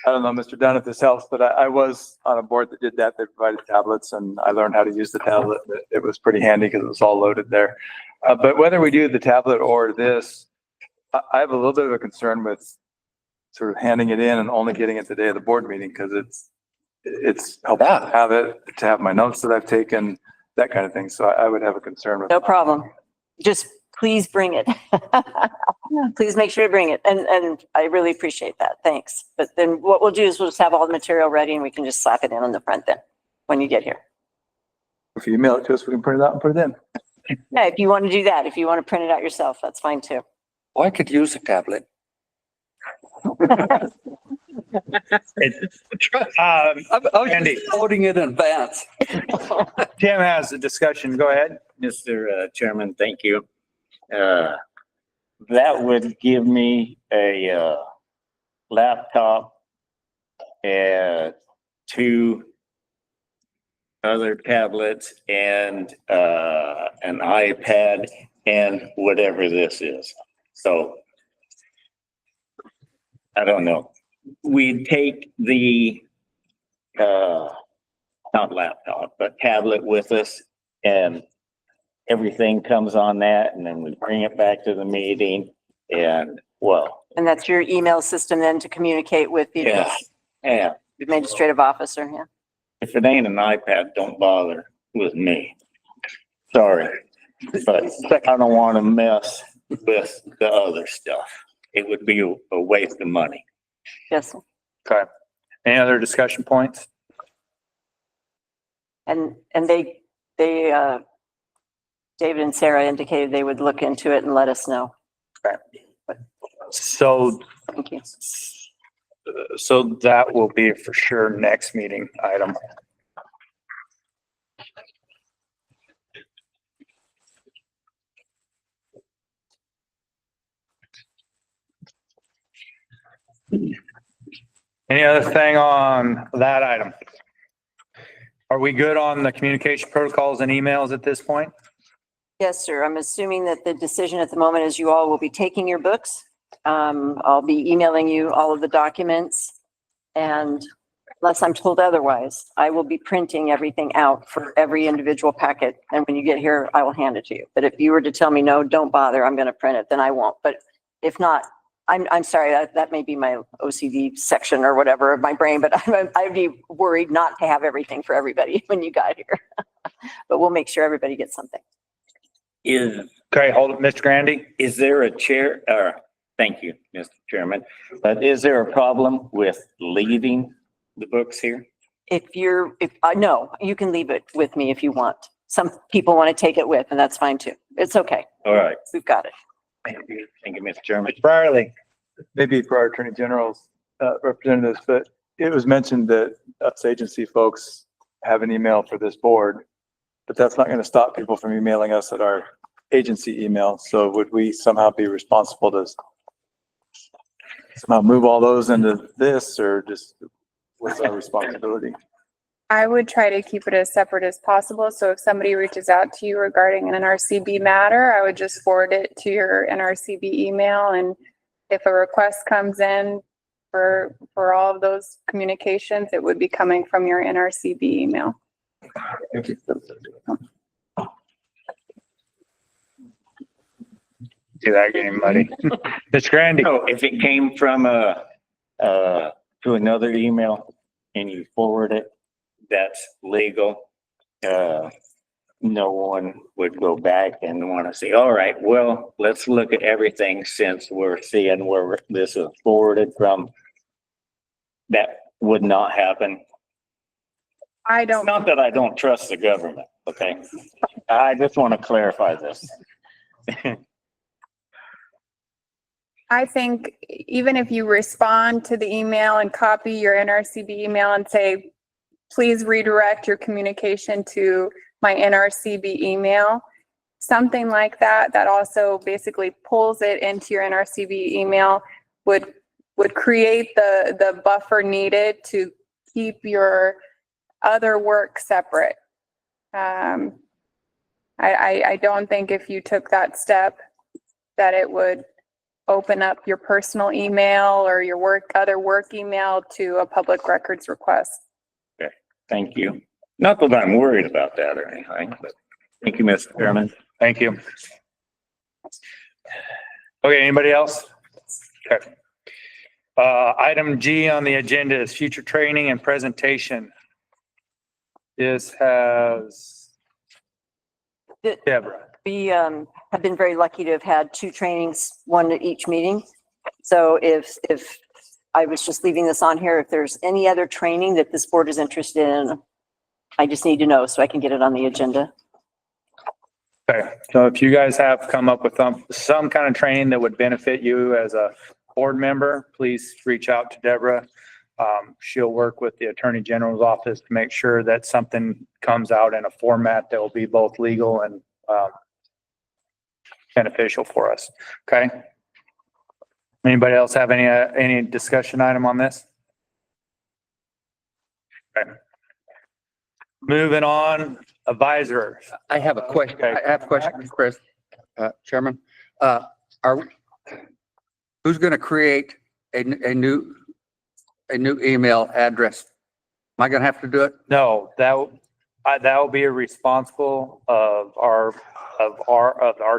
I don't know, Mr. Dunn, if this helps, but I was on a board that did that. They provided tablets and I learned how to use the tablet. It was pretty handy because it was all loaded there. But whether we do the tablet or this, I have a little bit of a concern with sort of handing it in and only getting it the day of the board meeting, because it's helpful to have it, to have my notes that I've taken, that kind of thing. So I would have a concern with. No problem. Just please bring it. Please make sure to bring it. And I really appreciate that. Thanks. But then what we'll do is we'll just have all the material ready and we can just slap it in on the front then, when you get here. If you email it to us, we can print it out and put it in. Yeah, if you want to do that, if you want to print it out yourself, that's fine too. Oh, I could use a tablet. I was Andy, holding it in advance. Tim has a discussion. Go ahead. Mr. Chairman, thank you. That would give me a laptop and 2 other tablets and an iPad and whatever this is. So I don't know. We'd take the not laptop, but tablet with us, and everything comes on that, and then we bring it back to the meeting, and well. And that's your email system then to communicate with the Yeah. administrative officer, yeah. If it ain't an iPad, don't bother with me. Sorry, but I don't want to mess with the other stuff. It would be a waste of money. Yes. Okay. Any other discussion points? And they, David and Sarah indicated they would look into it and let us know. So, Thank you. so that will be for sure next meeting item. Any other thing on that item? Are we good on the communication protocols and emails at this point? Yes, sir. I'm assuming that the decision at the moment is you all will be taking your books. I'll be emailing you all of the documents. And unless I'm told otherwise, I will be printing everything out for every individual packet. And when you get here, I will hand it to you. But if you were to tell me, no, don't bother, I'm going to print it, then I won't. But if not, I'm sorry, that may be my OCD section or whatever of my brain, but I'd be worried not to have everything for everybody when you got here. But we'll make sure everybody gets something. Okay, hold it, Mr. Grandy. Is there a chair, thank you, Mr. Chairman, but is there a problem with leaving the books here? No, you can leave it with me if you want. Some people want to take it with, and that's fine too. It's okay. All right. We've got it. Thank you, Mr. Chairman. Mr. Brierly. Maybe for our Attorney General's representatives, but it was mentioned that us agency folks have an email for this board, but that's not going to stop people from emailing us at our agency email. So would we somehow be responsible to somehow move all those into this, or just what's our responsibility? I would try to keep it as separate as possible. So if somebody reaches out to you regarding an NRCB matter, I would just forward it to your NRCB email. And if a request comes in for all of those communications, it would be coming from your NRCB email. See that getting muddy. Mr. Grandy? No, if it came from to another email and you forward it, that's legal. No one would go back and want to say, all right, well, let's look at everything since we're seeing where this is forwarded from. That would not happen. I don't. Not that I don't trust the government, okay? I just want to clarify this. I think even if you respond to the email and copy your NRCB email and say, please redirect your communication to my NRCB email, something like that, that also basically pulls it into your NRCB email would create the buffer needed to keep your other work separate. I don't think if you took that step that it would open up your personal email or your other work email to a public records request. Okay, thank you. Not that I'm worried about that or anything, but thank you, Mr. Chairman. Thank you. Okay, anybody else? Okay. Item G on the agenda is future training and presentation. This has Deborah. We have been very lucky to have had 2 trainings, one at each meeting. So if I was just leaving this on here, if there's any other training that this board is interested in, I just need to know so I can get it on the agenda. Okay, so if you guys have come up with some kind of training that would benefit you as a board member, please reach out to Deborah. She'll work with the Attorney General's office to make sure that something comes out in a format that will be both legal and beneficial for us. Okay. Anybody else have any discussion item on this? Okay. Moving on, advisors. I have a question. Okay. I have a question, Chris, Chairman. Who's going to create a new email address? Am I going to have to do it? No, that will be responsible of our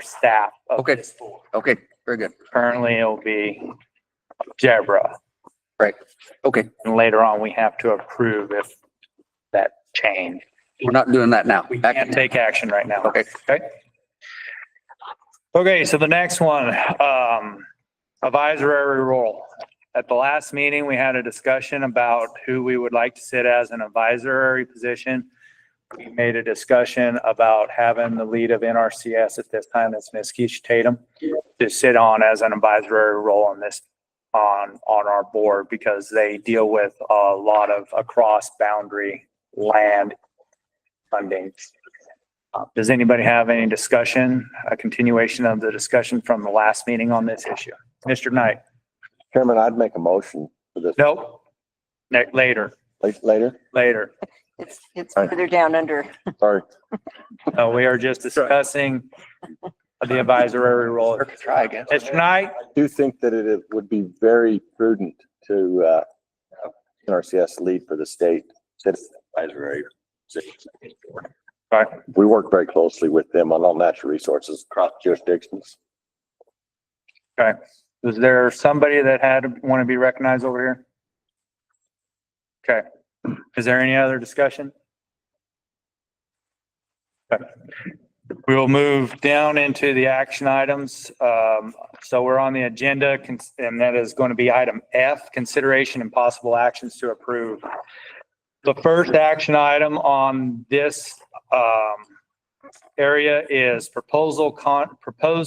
staff. of Okay. this board. Okay, very good. Currently, it'll be Deborah. Right. Okay, And later on, we have to approve if that change. we're not doing that now. We can't take action right now. Okay. Okay. Okay, so the next one, advisory role. At the last meeting, we had a discussion about who we would like to sit as an advisory position. We made a discussion about having the lead of NRCS at this time, that's Ms. Keisha Tatum, to sit on as an advisory role on this, on our board, because they deal with a lot of across boundary land funding. Does anybody have any discussion, a continuation of the discussion from the last meeting on this issue? Mr. Knight? Chairman, I'd make a motion for this. Nope. Later. Later? It's further down under. Sorry. No, we are just discussing the advisory role. Try again. Mr. Knight? I do think that it would be very prudent to NRCS lead for the state citizen advisory. Right. We work very closely with them on all natural resources across jurisdictions. Okay. Is there somebody that want to be recognized over here? Okay. Is there any other discussion? Okay. We will move down into the action items. So we're on the agenda and that is going to be item F, consideration and possible actions to approve. The first action item on this area is proposed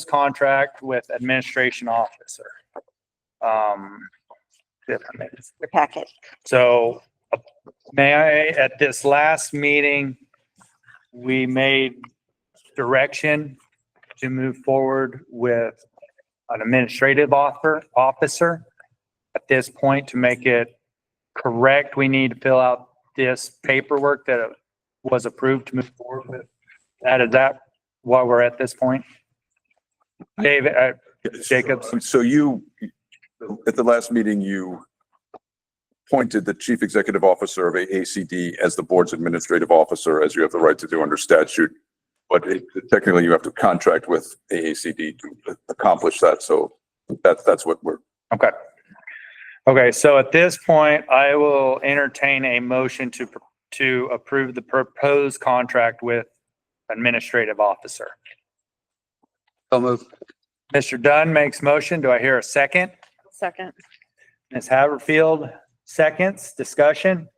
contract with administration officer. Your packet. So may I, at this last meeting, we made direction to move forward with an administrative officer. At this point, to make it correct, we need to fill out this paperwork that was approved to move forward with that. Is that why we're at this point? David, Jacobs. So you, at the last meeting, you appointed the chief executive officer of AACD as the board's administrative officer, as you have the right to do under statute. But technically you have to contract with AACD to accomplish that. So that's what we're. Okay. Okay, so at this point, I will entertain a motion to approve the proposed contract with administrative officer. So moved. Mr. Dunn makes motion. Do I hear a second? Second. Ms. Haverfield, seconds. Discussion?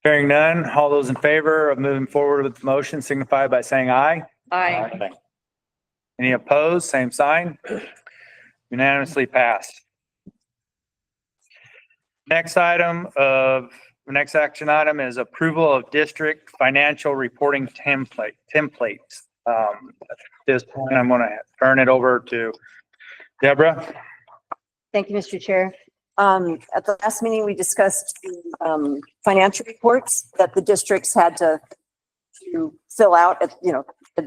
Hearing none. All those in favor of moving forward with the motion signify by saying aye. Aye. Any opposed? Same sign. Unanimously passed. Next action item is approval of district financial reporting templates. At this point, I'm going to turn it over to Deborah. Thank you, Mr. Chair. At the last meeting, we discussed financial reports that the districts had to fill out at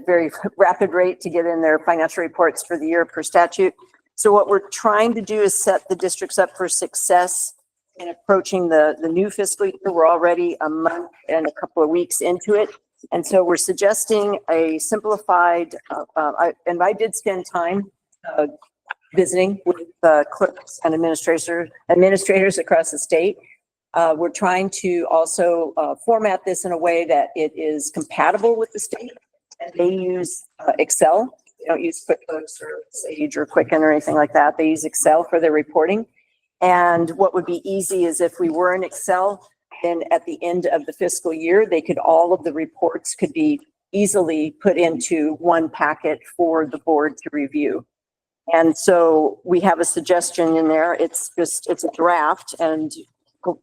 very rapid rate to get in their financial reports for the year per statute. So what we're trying to do is set the districts up for success in approaching the new fiscal year. We're already a month and a couple of weeks into it. And so we're suggesting a simplified, and I did spend time visiting with clerks and administrators across the state. We're trying to also format this in a way that it is compatible with the state. And they use Excel. They don't use QuickBooks or Sage or Quicken or anything like that. They use Excel for their reporting. And what would be easy is if we were in Excel, then at the end of the fiscal year, all of the reports could be easily put into one packet for the board to review. And so we have a suggestion in there. It's a draft and we're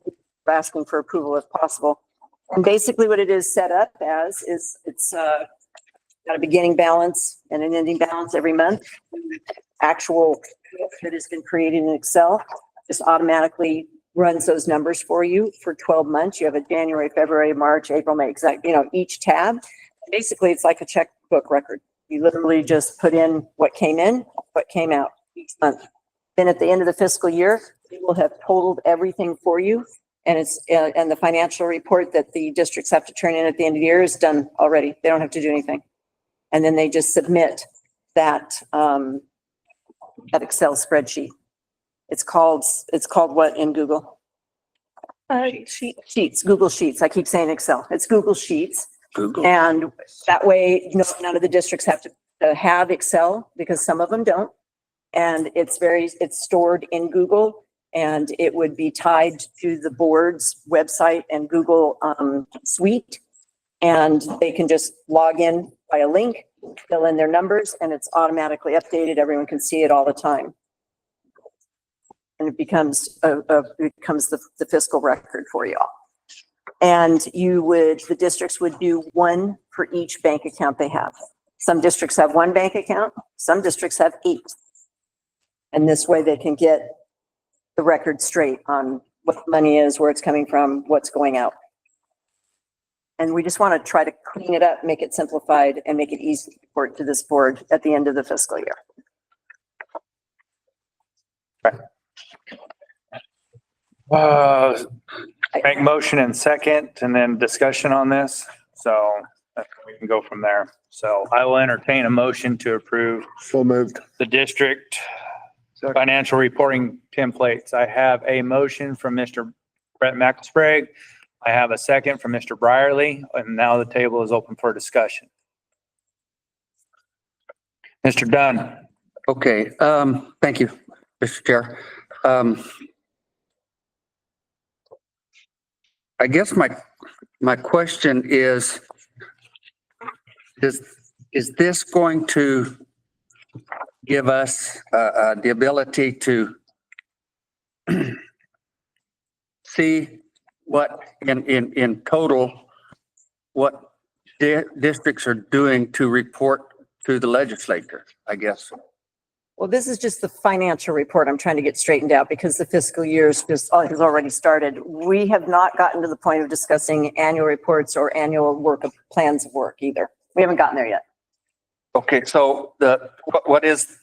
asking for approval if possible. And basically what it is set up as is it's got a beginning balance and an ending balance every month. Actual that has been created in Excel just automatically runs those numbers for you for 12 months. You have a January, February, March, April, May, each tab. Basically, it's like a checkbook record. You literally just put in what came out each month. Then at the end of the fiscal year, it will have totaled everything for you. And and the financial report that the districts have to turn in at the end of the year is done already. They don't have to do anything. And then they just submit that Excel spreadsheet. It's called what in Google? Sheets, Google Sheets. I keep saying Excel. It's Google Sheets. Google. And that way, none of the districts have to have Excel because some of them don't. And it's stored in Google and it would be tied to the board's website and Google Suite. And they can just log in by a link, fill in their numbers, and it's automatically updated. Everyone can see it all the time. And it becomes the fiscal record for you all. And the districts would do one for each bank account they have. Some districts have one bank account, some districts have 8. And this way they can get the record straight on what the money is, where it's coming from, what's going out. And we just want to try to clean it up, make it simplified, and make it easy to report to this board at the end of the fiscal year. Make motion and second and then discussion on this. So we can go from there. So I will entertain a motion to approve So moved. the district financial reporting templates. I have a motion from Mr. Brett McElsprague. I have a second from Mr. Brierly, and now the table is open for discussion. Mr. Dunn. Okay, thank you, Mr. Chair. I guess my question is this going to give us the ability to see what in total, what districts are doing to report to the legislature, I guess? Well, this is just the financial report I'm trying to get straightened out because the fiscal year's just has already started. We have not gotten to the point of discussing annual reports or annual work of plans of work either. We haven't gotten there yet. Okay, so what is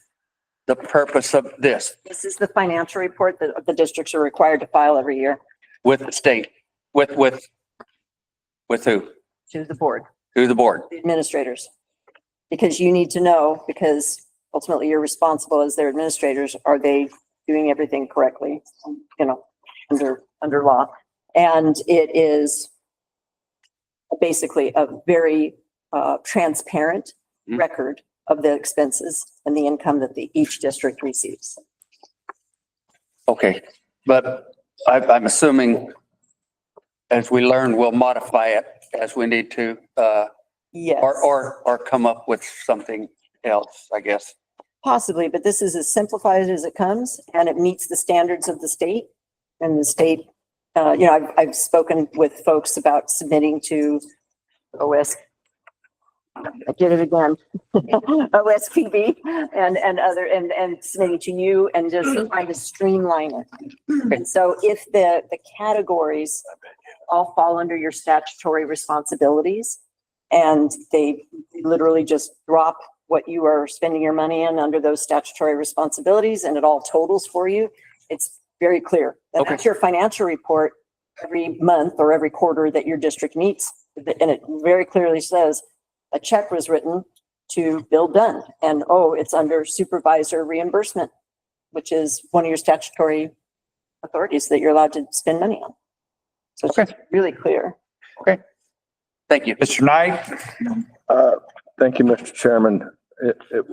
the purpose of this This is the financial report that the districts are required to file every year with the state? With who? to the board, To the board? the administrators. Because you need to know, because ultimately you're responsible as their administrators, are they doing everything correctly, you know, under law? And it is basically a very transparent record of the expenses and the income that each district receives. Okay, but I'm assuming as we learn, we'll modify it as we need to, Yes. or come up with something else, I guess. Possibly, but this is as simplified as it comes and it meets the standards of the state. And the state, you know, I've spoken with folks about submitting to I did it again, OSPB and other, and submitting to you and just trying to streamline it. And so if the categories all fall under your statutory responsibilities and they literally just drop what you are spending your money in under those statutory responsibilities and it all totals for you, it's very clear. And Okay. that's your financial report every month or every quarter that your district meets. And it very clearly says a check was written to Bill Dunn and, oh, it's under supervisor reimbursement, which is one of your statutory authorities that you're allowed to spend money on. So it's really clear. Thank you. Mr. Knight? Thank you, Mr. Chairman.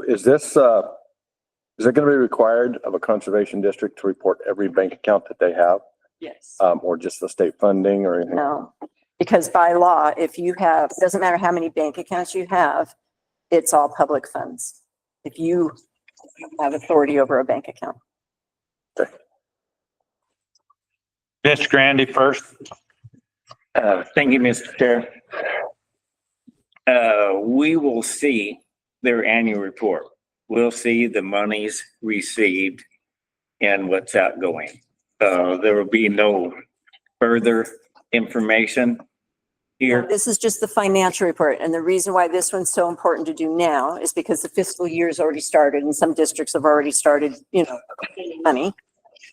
Is this, is it going to be required of a conservation district to report every bank account that they have? Yes. Or just the state funding or anything? No, because by law, if you have, it doesn't matter how many bank accounts you have, it's all public funds. If you have authority over a bank account. Mr. Grandy first. Thank you, Mr. Chair. We will see their annual report. We'll see the monies received and what's outgoing. There will be no further information here. This is just the financial report. And the reason why this one's so important to do now is because the fiscal year's already started and some districts have already started, you know, money.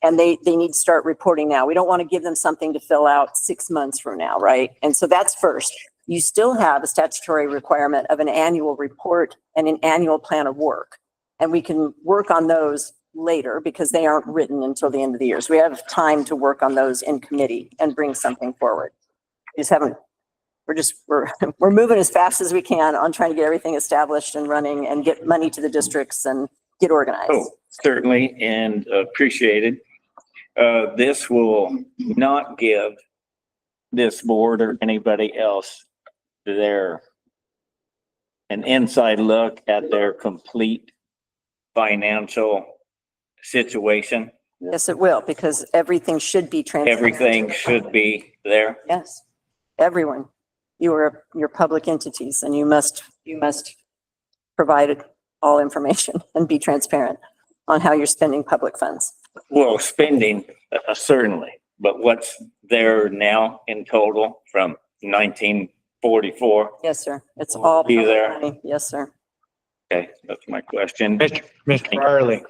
And they need to start reporting now. We don't want to give them something to fill out 6 months from now, right? And so that's first. You still have a statutory requirement of an annual report and an annual plan of work. And we can work on those later because they aren't written until the end of the year. So we have time to work on those in committee and bring something forward. We just haven't, we're moving as fast as we can on trying to get everything established and running and get money to the districts and get organized. Oh, certainly, and appreciated. This will not give this board or anybody else an inside look at their complete financial situation. Yes, it will, because everything should be transparent. Everything should be there. Yes, everyone. You're public entities and you must provide all information and be transparent on how you're spending public funds. Well, spending, certainly, but what's there now in total from 1944? Yes, sir. It's all. Be there. public money. Yes, sir. Okay, that's my question. Mr. Farley.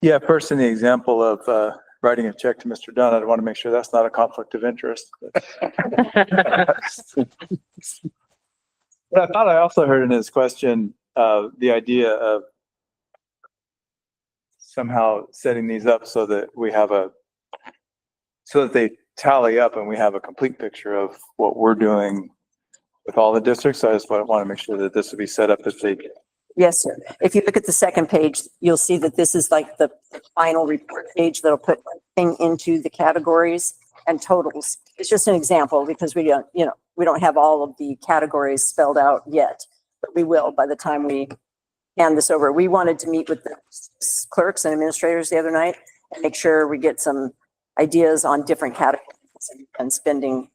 Yeah, first in the example of writing a check to Mr. Dunn, I'd want to make sure that's not a conflict of interest. But I thought I also heard in his question, the idea of somehow setting these up so that so that they tally up and we have a complete picture of what we're doing with all the districts. I just want to make sure that this will be set up as they. Yes, sir. If you look at the second page, you'll see that this is like the final report page that'll put everything into the categories and totals. It's just an example because we don't have all of the categories spelled out yet, but we will by the time we hand this over. We wanted to meet with the clerks and administrators the other night and make sure we get some ideas on different categories and spending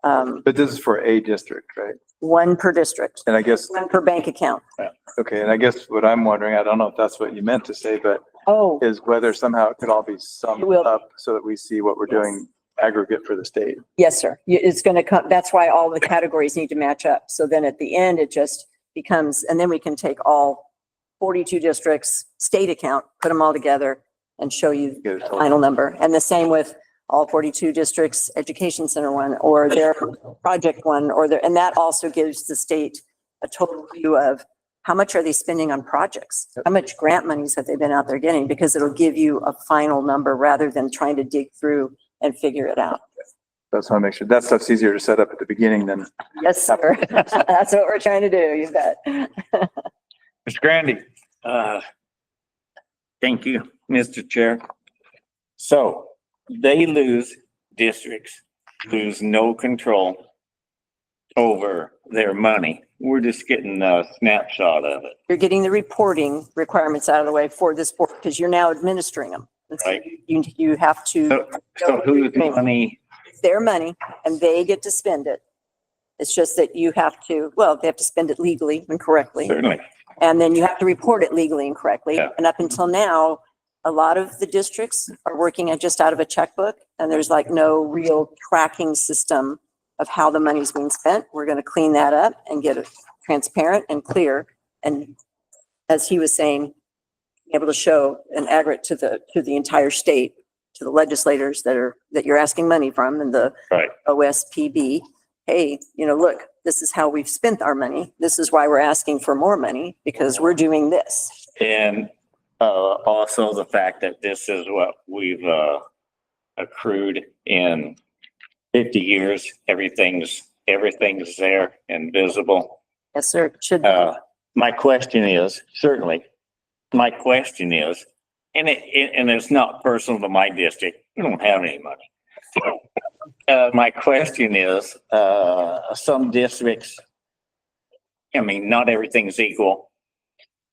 But this is for a district, right? one per district, And I guess, one per bank account. okay, and I guess what I'm wondering, I don't know if that's what you meant to say, but Oh, is whether somehow it could all be summed It will. up so that we see what we're doing aggregate for the state. yes, sir. It's going to come, that's why all the categories need to match up. So then at the end, it just becomes, and then we can take all 42 districts, state account, put them all together and show you Get a the total. final number. And the same with all 42 districts, education center one, or their project one, or their, and that also gives the state a total view of how much are they spending on projects? How much grant monies have they been out there getting? Because it'll give you a final number rather than trying to dig through and figure it out. That's why I make sure that stuff's easier to set up at the beginning than, Yes, sir. That's what we're trying to do. You bet. Mr. Grandy. Thank you, Mr. Chair. So they districts lose no control over their money. We're just getting a snapshot of it, You're getting the reporting requirements out of the way for this board because you're now administering them. And so right? You have to, So whose money? it's their money and they get to spend it. It's just that you have to, well, they have to spend it legally and correctly. Certainly. And then you have to report it legally and correctly. Yeah. And up until now, a lot of the districts are working at just out of a checkbook and there's like no real tracking system of how the money's being spent. We're going to clean that up and get it transparent and clear. And as he was saying, be able to show an aggregate to the entire state, to the legislators that you're asking money from and the Right. OSPB. Hey, look, this is how we've spent our money. This is why we're asking for more money because we're doing this. And also the fact that this is what we've accrued in 50 years. Everything's there and visible. Yes, sir. Should, My question is, and it's not personal to my district. We don't have any money. My question is, some districts, I mean, not everything's equal.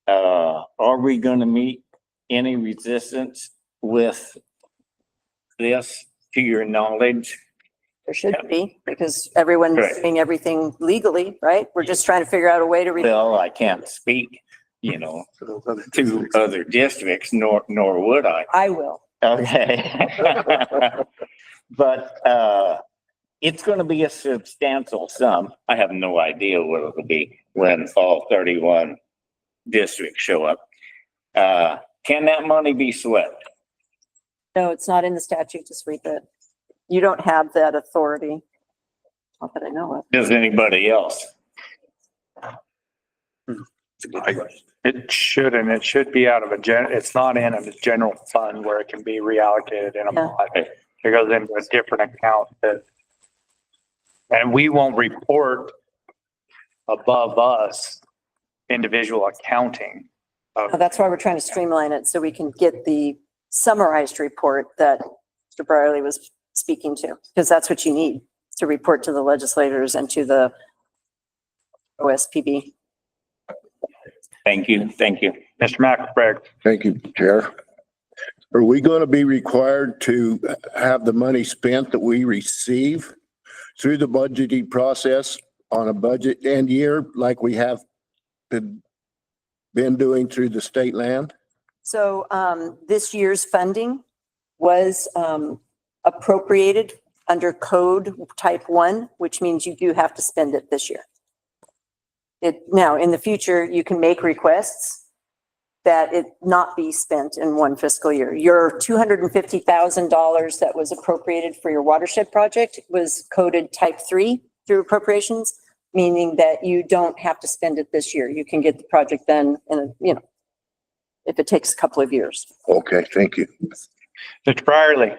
Are we going to meet any resistance with this, to your knowledge? there should be because everyone's Right. doing everything legally, right? We're just trying to figure out a way to. Well, I can't speak, for those other to districts. other districts, nor would I. I will. Okay. But, it's gonna be a substantial sum. I have no idea what it'll be when all 31 districts show up. Can that money be swept? No, it's not in the statute to sweep it. You don't have that authority. Not that I know of. Does anybody else? It should be out of it's not in a general fund where it can be reallocated in a Yeah. pot. It goes into a different account and we won't report above us individual accounting. That's why we're trying to streamline it so we can get the summarized report that Mr. Brierly was speaking to, because that's what you need to report to the legislators and to the OSPB. Thank you. Mr. McBride. Thank you, Chair. Are we going to be required to have the money spent that we receive through the budgeting process on a budget end year like we have been doing through the state land? So this year's funding was appropriated under code type 1, which means you do have to spend it this year. Now, in the future, you can make requests that it not be spent in one fiscal year. Your $250,000 that was appropriated for your watershed project was coded type 3 through appropriations, meaning that you don't have to spend it this year. You can get the project done if it takes a couple of years. Okay, thank you. Mr. Brierly.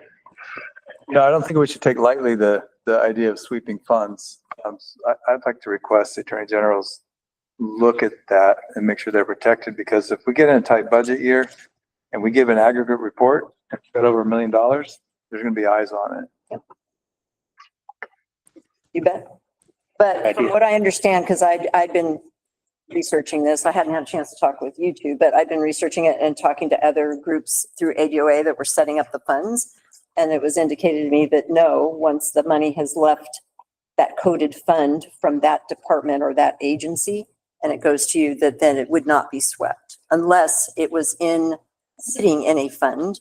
I don't think we should take lightly the idea of sweeping funds. I'd like to request the Attorney General's look at that and make sure they're protected, because if we get in a tight budget year and we give an aggregate report and spend over $1 million, there's going to be eyes on it. You bet. But from what I understand, because I'd been researching this, I hadn't had a chance to talk with you two, but I've been researching it and talking to other groups through ADOA that were setting up the funds. And it was indicated to me that no, once the money has left that coded fund from that department or that agency, and it goes to you, that then it would not be swept unless it was sitting in a fund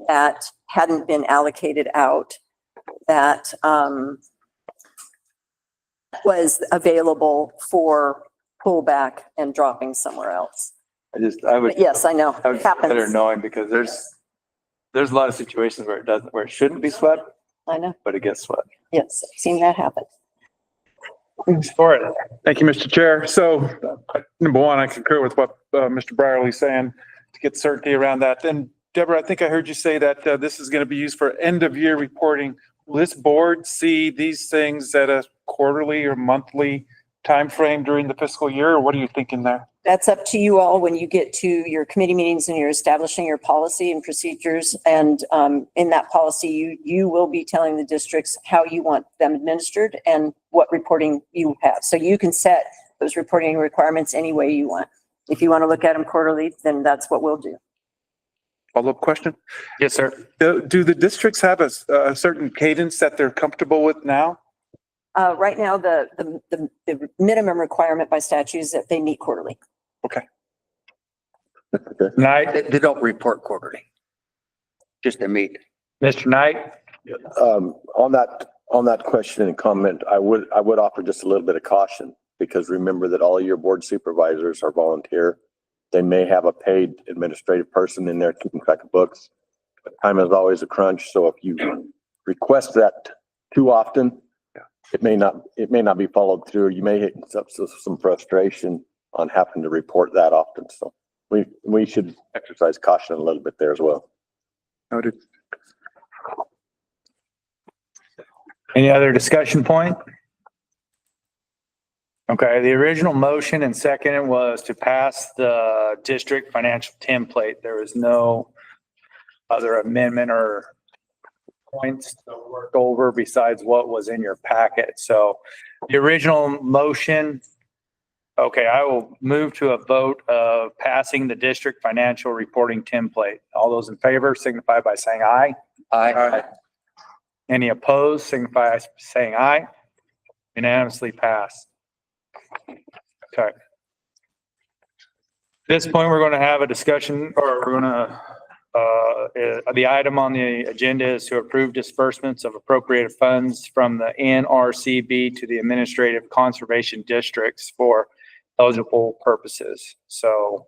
that hadn't been allocated out, that was available for pullback and dropping somewhere else. I would, But yes, I know, I would it consider happens. knowing, because there's a lot of situations where where it shouldn't be swept, I know, but it gets swept. yes, I've seen that happen. For it. Thank you, Mr. Chair. So number one, I concur with what Mr. Brierly's saying to get certainty around that. Then Deborah, I think I heard you say that this is going to be used for end of year reporting. Will this board see these things at a quarterly or monthly timeframe during the fiscal year, or what are you thinking there? That's up to you all when you get to your committee meetings and you're establishing your policy and procedures. And in that policy, you will be telling the districts how you want them administered and what reporting you have. So you can set those reporting requirements any way you want. If you want to look at them quarterly, then that's what we'll do. Follow-up question? Yes, sir. Do the districts have a certain cadence that they're comfortable with now? Right now, the minimum requirement by statute is that they meet quarterly. Knight, They don't report quarterly. Just a meet. Mr. Knight? On that question and comment, I would offer just a little bit of caution, because remember that all of your board supervisors are volunteer. They may have a paid administrative person in there keeping track of books. But time is always a crunch, so if you request that too often, it may not be followed through. You may hit some frustration on having to report that often. So we should exercise caution a little bit there as well. Noted. Any other discussion point? Okay, the original motion and second was to pass the district financial template. There was no other amendment or points to work over besides what was in your packet. So the original motion, okay, I will move to a vote of passing the district financial reporting template. All those in favor signify by saying aye. Aye. Any opposed signify by saying aye. Unanimously passed. Okay. At this point, we're going to have a discussion, or we're going to, the item on the agenda is to approve disbursements of appropriated funds from the NRCB to the administrative conservation districts for eligible purposes. So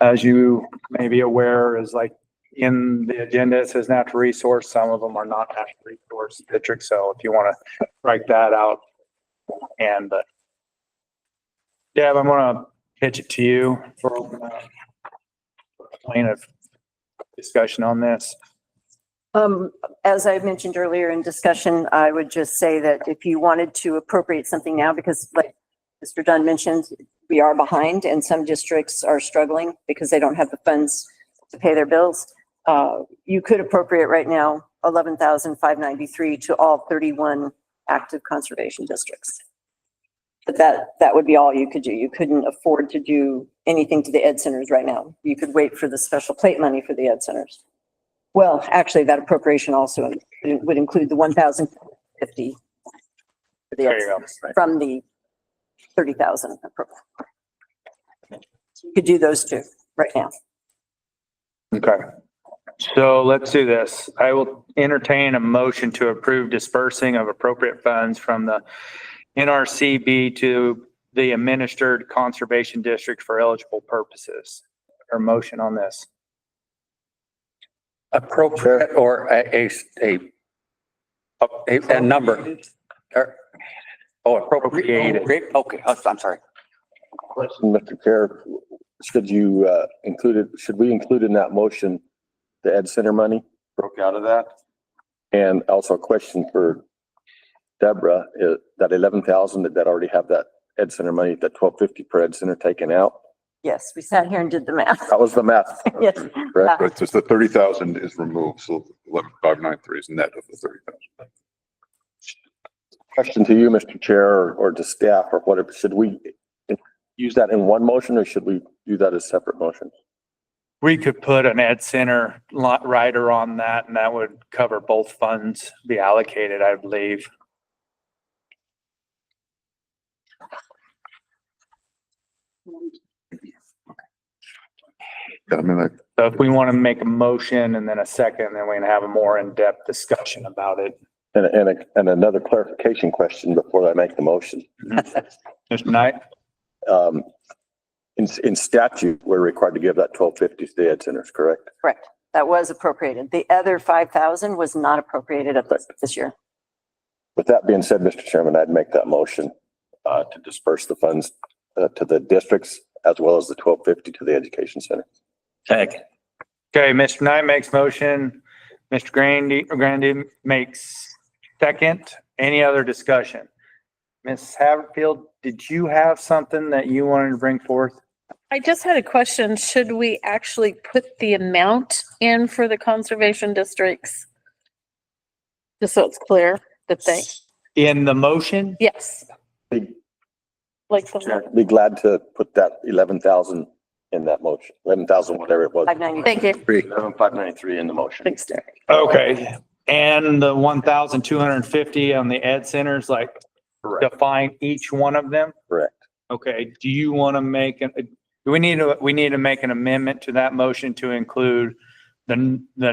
as you may be aware, is like in the agenda, it says natural resource. Some of them are not natural resource districts. So if you want to write that out, and Deb, I'm going to pitch it to you for a line of discussion on this. As I mentioned earlier in discussion, I would just say that if you wanted to appropriate something now, because like Mr. Dunn mentioned, we are behind and some districts are struggling because they don't have the funds to pay their bills. You could appropriate right now $11,593 to all 31 active conservation districts. But that would be all you could do. You couldn't afford to do anything to the ed centers right now. You could wait for the special plate money for the ed centers. Well, actually, that appropriation also would include the $1,050 for the ed There you go. centers from the 30,000. You could do those two right now. Okay. So let's do this. I will entertain a motion to approve dispersing of appropriate funds from the NRCB to the administered conservation district for eligible purposes. Or motion on this. Appropriate or a number. Appropriated. Okay, I'm sorry. Question, Mr. Chair, should we include in that motion the ed center money broke out of that? And also a question for Deborah, that 11,000, that already have that ed center money, that 1,250 per ed center taken out? Yes, we sat here and did the math. That was the math. Yes. Correct? Right, so the 30,000 is removed, so 11,593 is net of the 30,000. Question to you, Mr. Chair, or to staff or whatever, should we use that in one motion or should we do that as separate motions? We could put an ed center rider on that, and that would cover both funds be allocated, I believe. I mean, like, So if we want to make a motion and then a second, then we can have a more in-depth discussion about it. And another clarification question before I make the motion. Mr. Knight? In statute, we're required to give that 1250 to the ed centers, correct? Correct. That was appropriated. The other 5,000 was not appropriated at this year. With that being said, Mr. Chairman, I'd make that motion to disperse the funds to the districts as well as the 1250 to the education center. Second. Okay, Mr. Knight makes motion. Mr. Grandy makes second. Any other discussion? Ms. Haverfield, did you have something that you wanted to bring forth? I just had a question. Should we actually put the amount in for the conservation districts? Just so it's clear that they, In the motion? yes. Be Like the, be glad to put that 11,000 in that motion, 11,000, whatever it was. 590. thank you. 11,593 in the motion. Thanks, Derek. Okay. And the 1,250 on the ed centers, like define each one of them? Correct. Okay, do you want to make, do we need to make an amendment to that motion to include the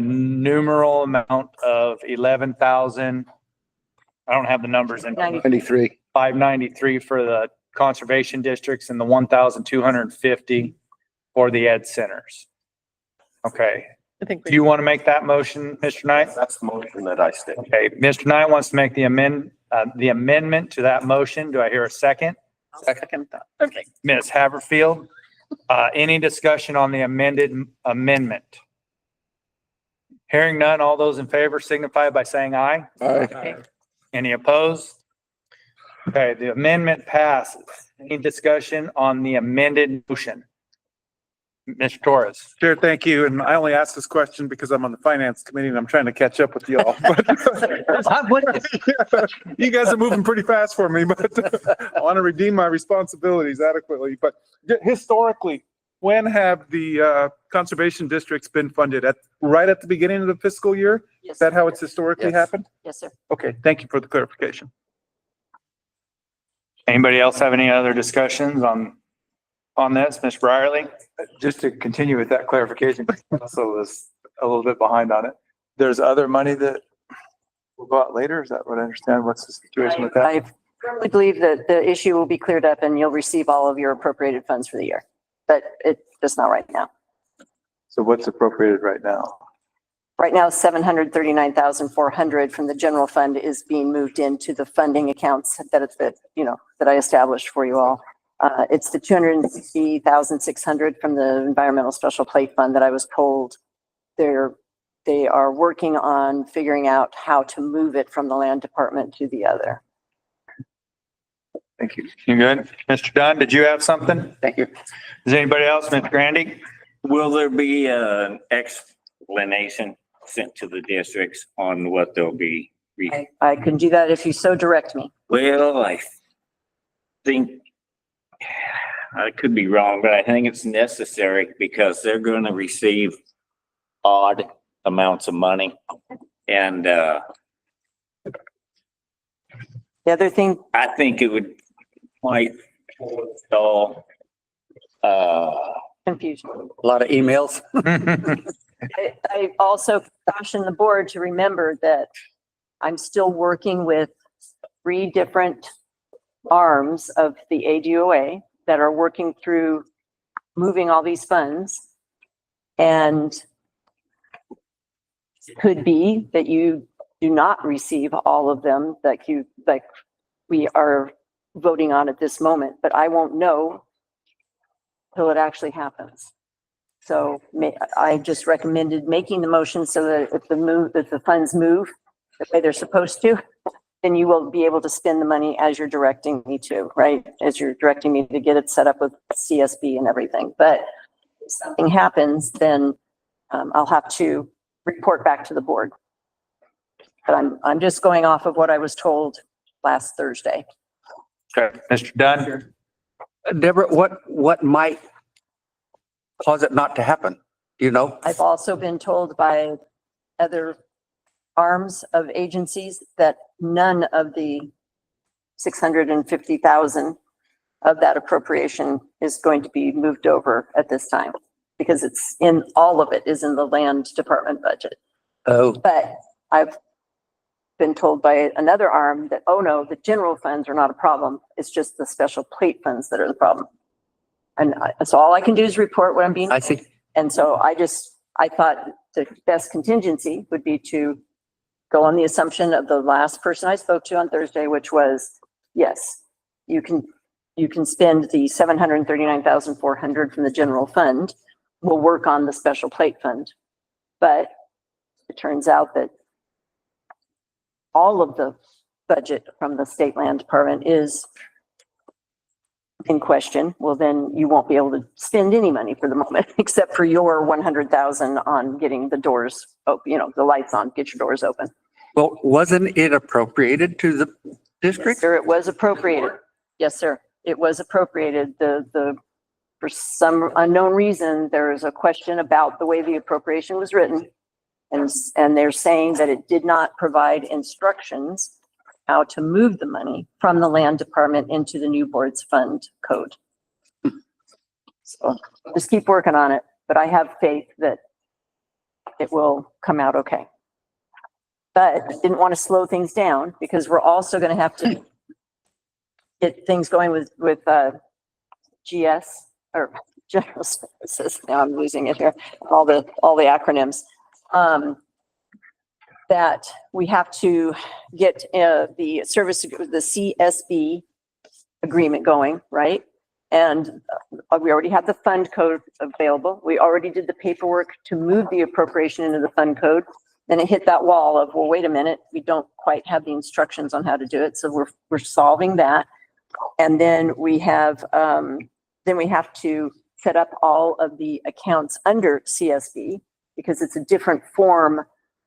numeral amount of 11,000? I don't have the numbers in. 93. 593 for the conservation districts and the 1,250 for the ed centers. Okay, I think do you want to make that motion, Mr. Knight? That's the motion that I state. Okay, Mr. Knight wants to make the amendment to that motion. Do I hear a second? second thought. Okay. Ms. Haverfield, any discussion on the amendment? Hearing none, all those in favor signify by saying aye. Aye. Any opposed? Okay, the amendment passes. Any discussion on the amended motion? Mr. Torres? Chair, thank you. And I only asked this question because I'm on the finance committee and I'm trying to catch up with y'all. You guys are moving pretty fast for me, but I want to redeem my responsibilities adequately. But historically, when have the conservation districts been funded? Right at the beginning of the fiscal year? Yes, Is that how it's historically Yes. happened? yes, sir. Okay, thank you for the clarification. Anybody else have any other discussions on this? Ms. Brierly? Just to continue with that clarification, I also was a little bit behind on it. There's other money that will go out later? Is that what I understand? What's the situation with that? I firmly believe that the issue will be cleared up and you'll receive all of your appropriated funds for the year. But it's just not right now. So what's appropriated right now? Right now, 739,400 from the general fund is being moved into the funding accounts that I established for you all. It's the 260,600 from the environmental special plate fund that I was told they are working on figuring out how to move it from the land department to the other. Thank you. You good? Mr. Dunn, did you have something? Thank you. Is anybody else? Mr. Grandy? Will there be an explanation sent to the districts on what they'll be? I can do that if you so direct me. Well, I think, I could be wrong, but I think it's necessary because they're going to receive odd amounts of money. And The other thing, I think it would might all, confusion. A lot of emails. I also caution the board to remember that I'm still working with 3 different arms of the ADOA that are working through moving all these funds. And it could be that you do not receive all of them that we are voting on at this moment, but I won't know till it actually happens. So I just recommended making the motion so that if the funds move the way they're supposed to, then you will be able to spend the money as you're directing me to, right? As you're directing me to get it set up with CSB and everything. But if something happens, then I'll have to report back to the board. But I'm just going off of what I was told last Thursday. Okay, Mr. Dunn? Deborah, what might cause it not to happen? Do you know? I've also been told by other arms of agencies that none of the 650,000 of that appropriation is going to be moved over at this time because it's in, all of it is in the land department budget. Oh, But I've been told by another arm that, oh no, the general funds are not a problem. It's just the special plate funds that are the problem. And so all I can do is report what I'm being. I see. And so I thought the best contingency would be to go on the assumption of the last person I spoke to on Thursday, which was, yes, you can spend the 739,400 from the general fund. We'll work on the special plate fund. But it turns out that all of the budget from the state land department is in question. Well, then you won't be able to spend any money for the moment, except for your 100,000 on getting the doors, the lights on, get your doors open. Well, wasn't it appropriated to the Yes, district? sir, it was appropriated. Yes, sir. It was appropriated. For some unknown reason, there is a question about the way the appropriation was written. And they're saying that it did not provide instructions how to move the money from the land department into the new board's fund code. So just keep working on it, but I have faith that it will come out okay. But didn't want to slow things down because we're also going to have to get things going with GS or General Services. Now I'm losing it here. All the acronyms. That we have to get the service, the CSB agreement going, right? And we already have the fund code available. We already did the paperwork to move the appropriation into the fund code. Then it hit that wall of, well, wait a minute, we don't quite have the instructions on how to do it. So we're solving that. And then we have to set up all of the accounts under CSB because it's a different form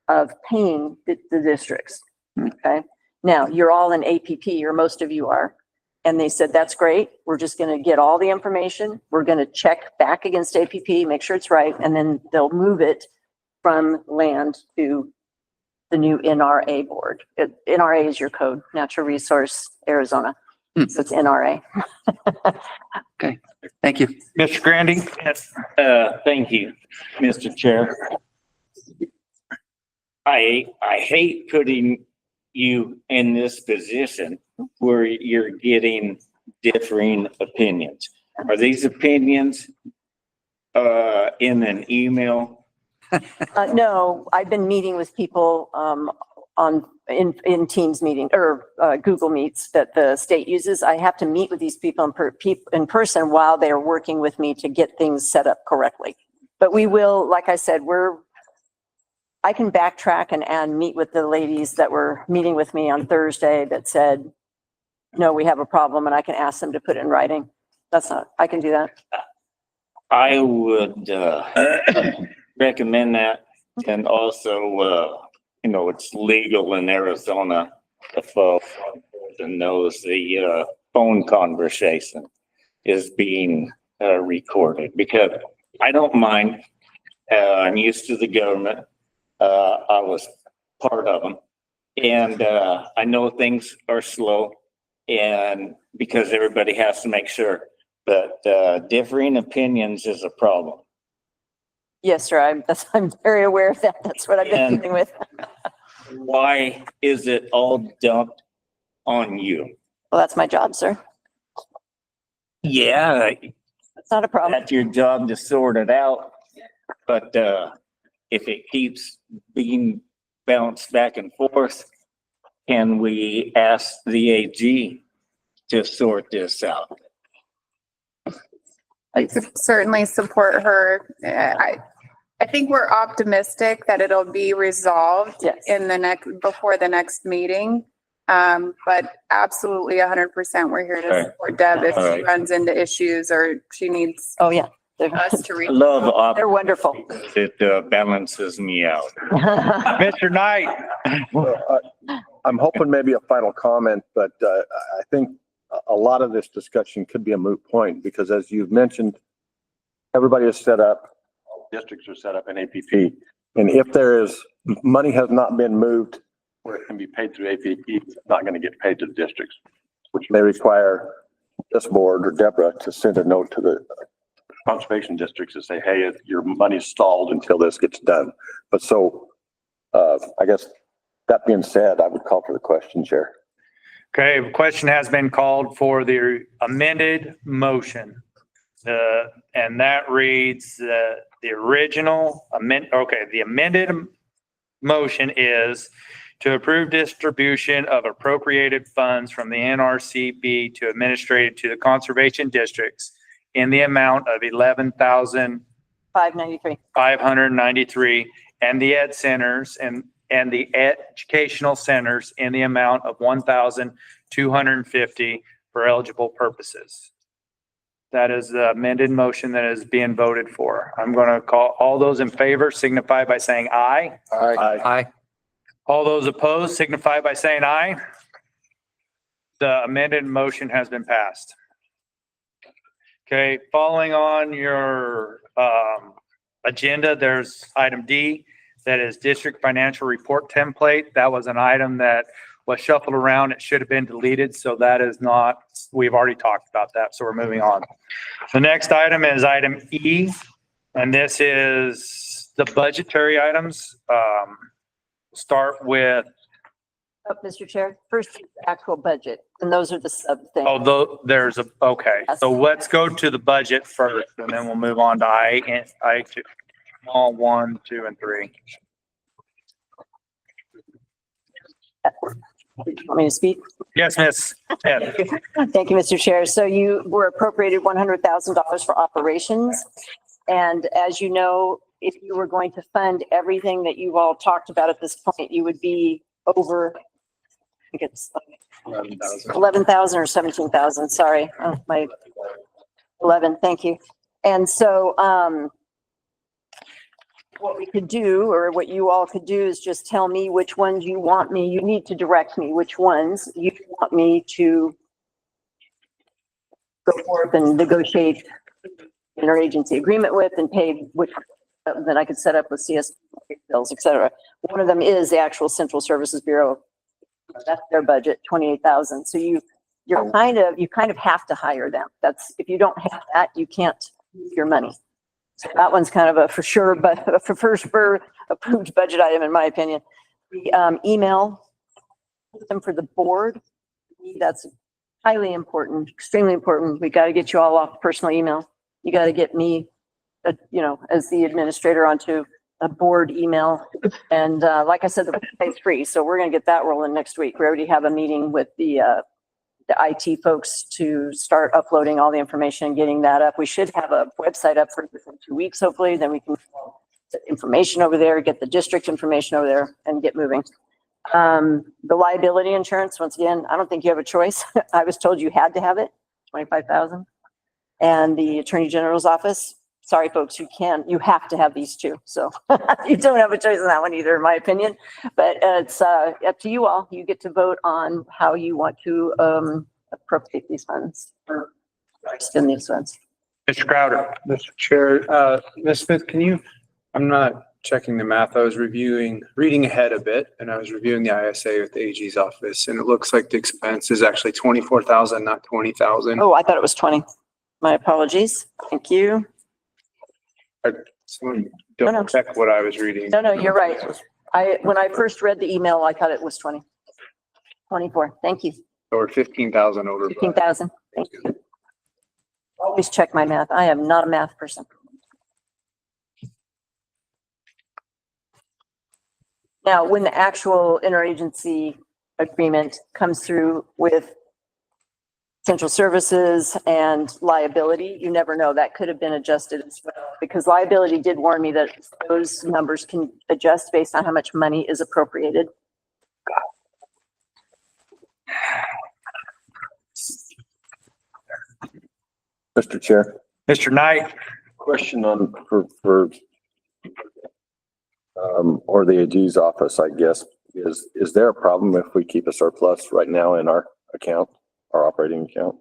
of paying the districts. Okay. Now you're all in APP, or most of you are. And they said, that's great. We're just going to get all the information. We're going to check back against APP, make sure it's right. And then they'll move it from land to the new NRA board. NRA is your code, Natural Resource Arizona. So it's NRA. Okay, thank you. Mr. Grandy? Yes, thank you, Mr. Chair. I hate putting you in this position where you're getting differing opinions. Are these opinions in an email? No, I've been meeting with people in Teams meeting or Google Meets that the state uses. I have to meet with these people in person while they're working with me to get things set up correctly. But we will, like I said, I can backtrack and meet with the ladies that were meeting with me on Thursday that said, no, we have a problem, and I can ask them to put it in writing. I can do that. I would recommend that. And also, it's legal in Arizona if a person knows the phone conversation is being recorded, because I don't mind. I'm used to the government. I was part of them, and I know things are slow, and because everybody has to make sure, but differing opinions is a problem. Yes, sir. I'm very aware of that. That's what I've been dealing with. Why is it all dumped on you? Well, that's my job, sir. Yeah, That's not a problem. that's your job to sort it out, but if it keeps being bounced back and forth, can we ask the AG to sort this out? I certainly support her. I think we're optimistic that it'll be resolved Yes. before the next meeting. But absolutely 100%, we're here to Okay. support Deb if All she right. runs into issues or she needs Oh, yeah. us to I reach. love They're wonderful. it balances me out. Mr. Knight? I'm hoping maybe a final comment, but I think a lot of this discussion could be a moot point because as you've mentioned, everybody is set up, districts are set up in APP. And if money has not been moved where it can be paid through APP, it's not going to get paid to the districts, which may require this board or Deborah to send a note to the conservation districts and say, hey, your money's stalled until this gets done. But so, I guess that being said, I would call for the question, Chair. Okay, the question has been called for the amended motion. And that reads, the original the amended motion is to approve distribution of appropriated funds from the NRCB to administrated to the conservation districts in the amount of $593. $11,593 and the ed centers and the educational centers in the amount of $1,250 for eligible purposes. That is the amended motion that is being voted for. I'm going to call all those in favor signify by saying aye. Aye. All those opposed signify by saying aye. The amended motion has been passed. Okay, following on your agenda, there's item D, that is district financial report template. That was an item that was shuffled around. It should have been deleted, so that is not, we've already talked about that, so we're moving on. The next item is item E, and this is the budgetary items. Start with, Oh, Mr. Chair, first the actual budget, and those are the sub things. although there's a, okay, so let's go to the budget first, and then we'll move on to I2, small 1, 2, and 3. Want me to speak? Yes, Miss Ed. Thank you, Mr. Chair. So you were appropriated $100,000 for operations. And as you know, if you were going to fund everything that you all talked about at this point, you would be over, I think it's 11,000 or 17,000. Sorry. Oh, my 11. Thank you. And so, what we could do, or what you all could do, is just tell me which ones you want me, you need to direct me which ones you want me to go forth and negotiate interagency agreement with and pay, which then I could set up with CS bills, et cetera. One of them is the actual Central Services Bureau. That's their budget, 28,000. So you kind of have to hire them. That's, if you don't have that, you can't use your money. So that one's kind of a for sure, but for approved budget item, in my opinion. The email system for the board, that's highly important, extremely important. We got to get you all off personal email. You got to get me, as the administrator, onto a board email. And like I said, the website's free, so we're going to get that rolling next week. We already have a meeting with the IT folks to start uploading all the information and getting that up. We should have a website up for 2 weeks, hopefully. Then we can get information over there, get the district information over there, and get moving. The liability insurance, once again, I don't think you have a choice. I was told you had to have it, 25,000. And the Attorney General's office, sorry, folks, you have to have these two. So you don't have a choice on that one either, in my opinion. But it's up to you all. You get to vote on how you want to appropriate these funds or spend these funds. Mr. Crowder. Mr. Chair, Ms. Smith, I'm not checking the math. I was reading ahead a bit, and I was reviewing the ISA with the AG's office, and it looks like the expense is actually 24,000, not 20,000. Oh, I thought it was 20. My apologies. Thank you. Someone double check what I was reading. No, you're right. When I first read the email, I thought it was 20. 24. Thank you. Or 15,000 over. 15,000. Thank you. Always check my math. I am not a math person. Now, when the actual interagency agreement comes through with Central Services and liability, you never know. That could have been adjusted as well, because liability did warn me that those numbers can adjust based on how much money is appropriated. Mr. Chair, Mr. Knight. question on or the AG's office, I guess, is there a problem if we keep a surplus right now in our account, our operating account?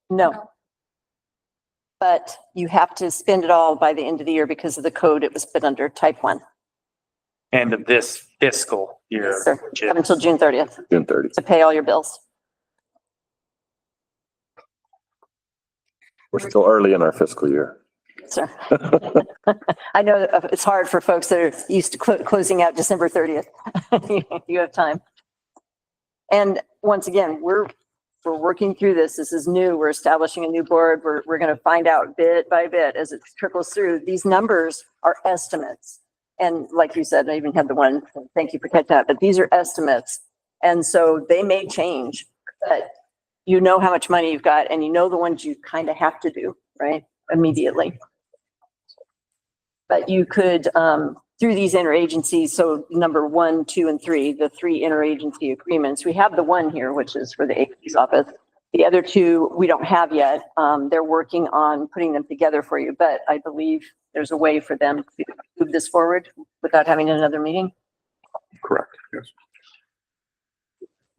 No. But you have to spend it all by the end of the year because of the code it was put under type 1. End of this fiscal year. Yes, sir. Up until June 30th June 30th. to pay all your bills. We're still early in our fiscal year. Sir. I know it's hard for folks that are used to closing out December 30th. You have time. And once again, we're working through this. This is new. We're establishing a new board. We're going to find out bit by bit as it trickles through. These numbers are estimates. And like you said, I even had the one, thank you for catching that, but these are estimates. And so they may change, but you know how much money you've got and you know the ones you kind of have to do, right? Immediately. But you could, through these interagencies, so number 1, 2, and 3, the 3 interagency agreements, we have the one here, which is for the AG's office. The other 2, we don't have yet. They're working on putting them together for you, but I believe there's a way for them to move this forward without having another meeting. Correct, yes.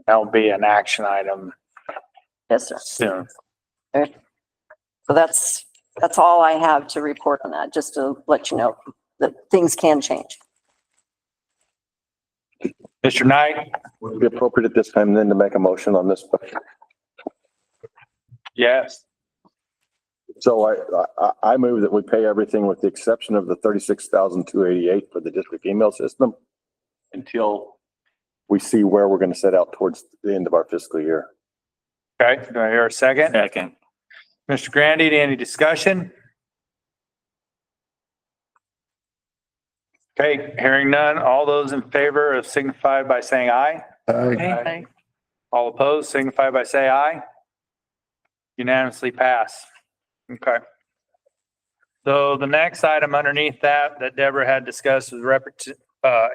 That'll be an action item Yes, sir. soon. So that's all I have to report on that, just to let you know that things can change. Mr. Knight? Would it be appropriate at this time then to make a motion on this? Yes. So I move that we pay everything with the exception of the 36,288 for the district email system until we see where we're going to set out towards the end of our fiscal year. Okay, do I hear a second? Second. Mr. Grandy, any discussion? Okay, hearing none. All those in favor of signify by saying aye. Okay. All opposed, signify by say aye. Unanimously pass. Okay. So the next item underneath that Deborah had discussed was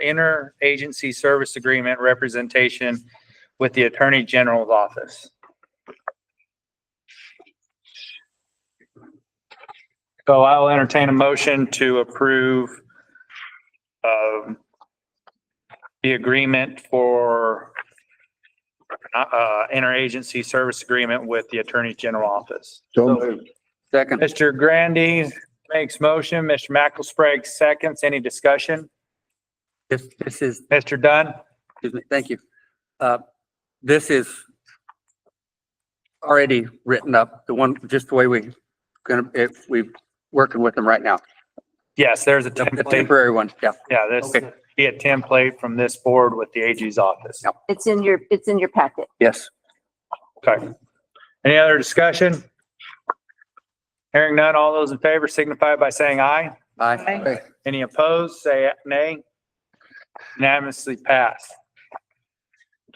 interagency service agreement representation with the Attorney General's office. So I'll entertain a motion to approve the agreement for interagency service agreement with the Attorney General office. So moved. Second. Mr. Grandy makes motion, Mr. McElsprague seconds. Any discussion? This is, Mr. Dunn? excuse me, thank you. This is already written up, the one, just the way we're working with them right now. Yes, there's a The template. temporary one, yeah. Yeah, this Okay. be a template from this board with the AG's office. Yep. It's in your packet. Yes. Okay. Any other discussion? Hearing none, all those in favor signify by saying aye. Aye. Any opposed, say nay. Unanimously passed.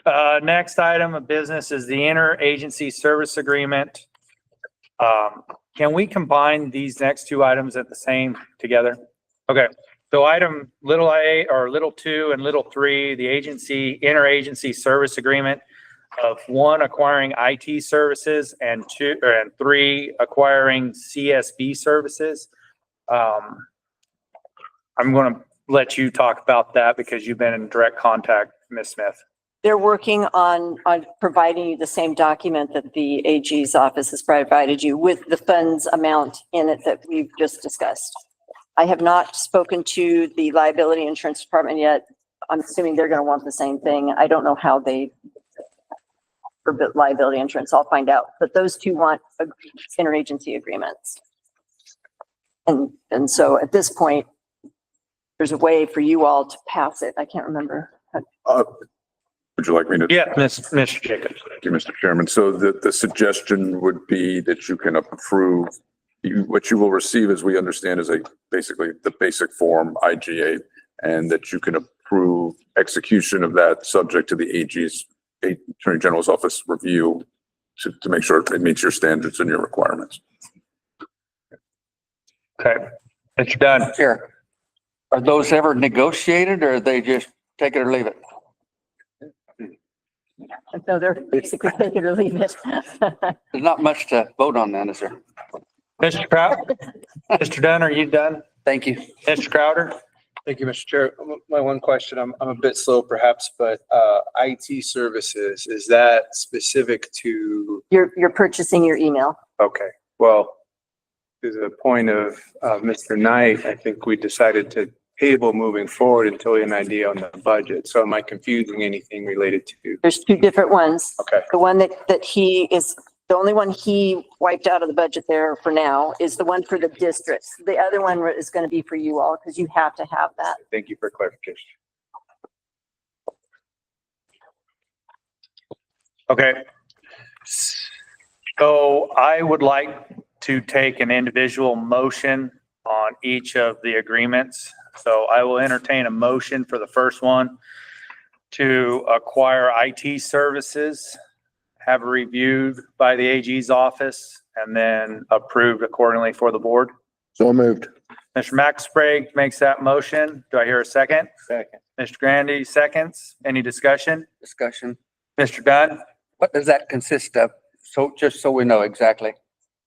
Next item of business is the interagency service agreement. Can we combine these next 2 items at the same together? Okay, so item little a or little 2 and little 3, the interagency service agreement of 1 acquiring IT services and 3 acquiring CSB services. I'm going to let you talk about that because you've been in direct contact, Ms. Smith. They're working on providing you the same document that the AG's office has provided you with the funds amount in it that we've just discussed. I have not spoken to the liability insurance department yet. I'm assuming they're going to want the same thing. I don't know how they for liability insurance. I'll find out. But those 2 want interagency agreements. And so at this point, there's a way for you all to pass it. I can't remember. Would you like me to? Yeah, Mr. Jacobs. Thank you, Mr. Chairman. So the suggestion would be that you can approve, what you will receive, as we understand, is basically the basic form IGA, and that you can approve execution of that subject to the AG's, Attorney General's office review to make sure it meets your standards and your requirements. Okay, Mr. Dunn. Chair, are those ever negotiated or are they just take it or leave it? So they're basically take it or leave it. There's not much to vote on then, is there? Mr. Crowder? Mr. Dunn, are you done? Thank you. Mr. Crowder? Thank you, Mr. Chair. My one question, I'm a bit slow perhaps, but IT services, is that specific to? You're purchasing your email. Okay, well, to the point of Mr. Knight, I think we decided to table moving forward until we have an idea on the budget. So am I confusing anything related to? There's 2 different ones. Okay, The one that he is The only one he wiped out of the budget there for now is the one for the districts. The other one is going to be for you all because you have to have that. Thank you for clarification. Okay. So I would like to take an individual motion on each of the agreements. So I will entertain a motion for the first one to acquire IT services, have it reviewed by the AG's office, and then approved accordingly for the board. So moved. Mr. Max Sprague makes that motion. Do I hear a second? Second. Mr. Grandy seconds. Any discussion? Discussion. Mr. Dunn? What does that consist of? So just so we know exactly.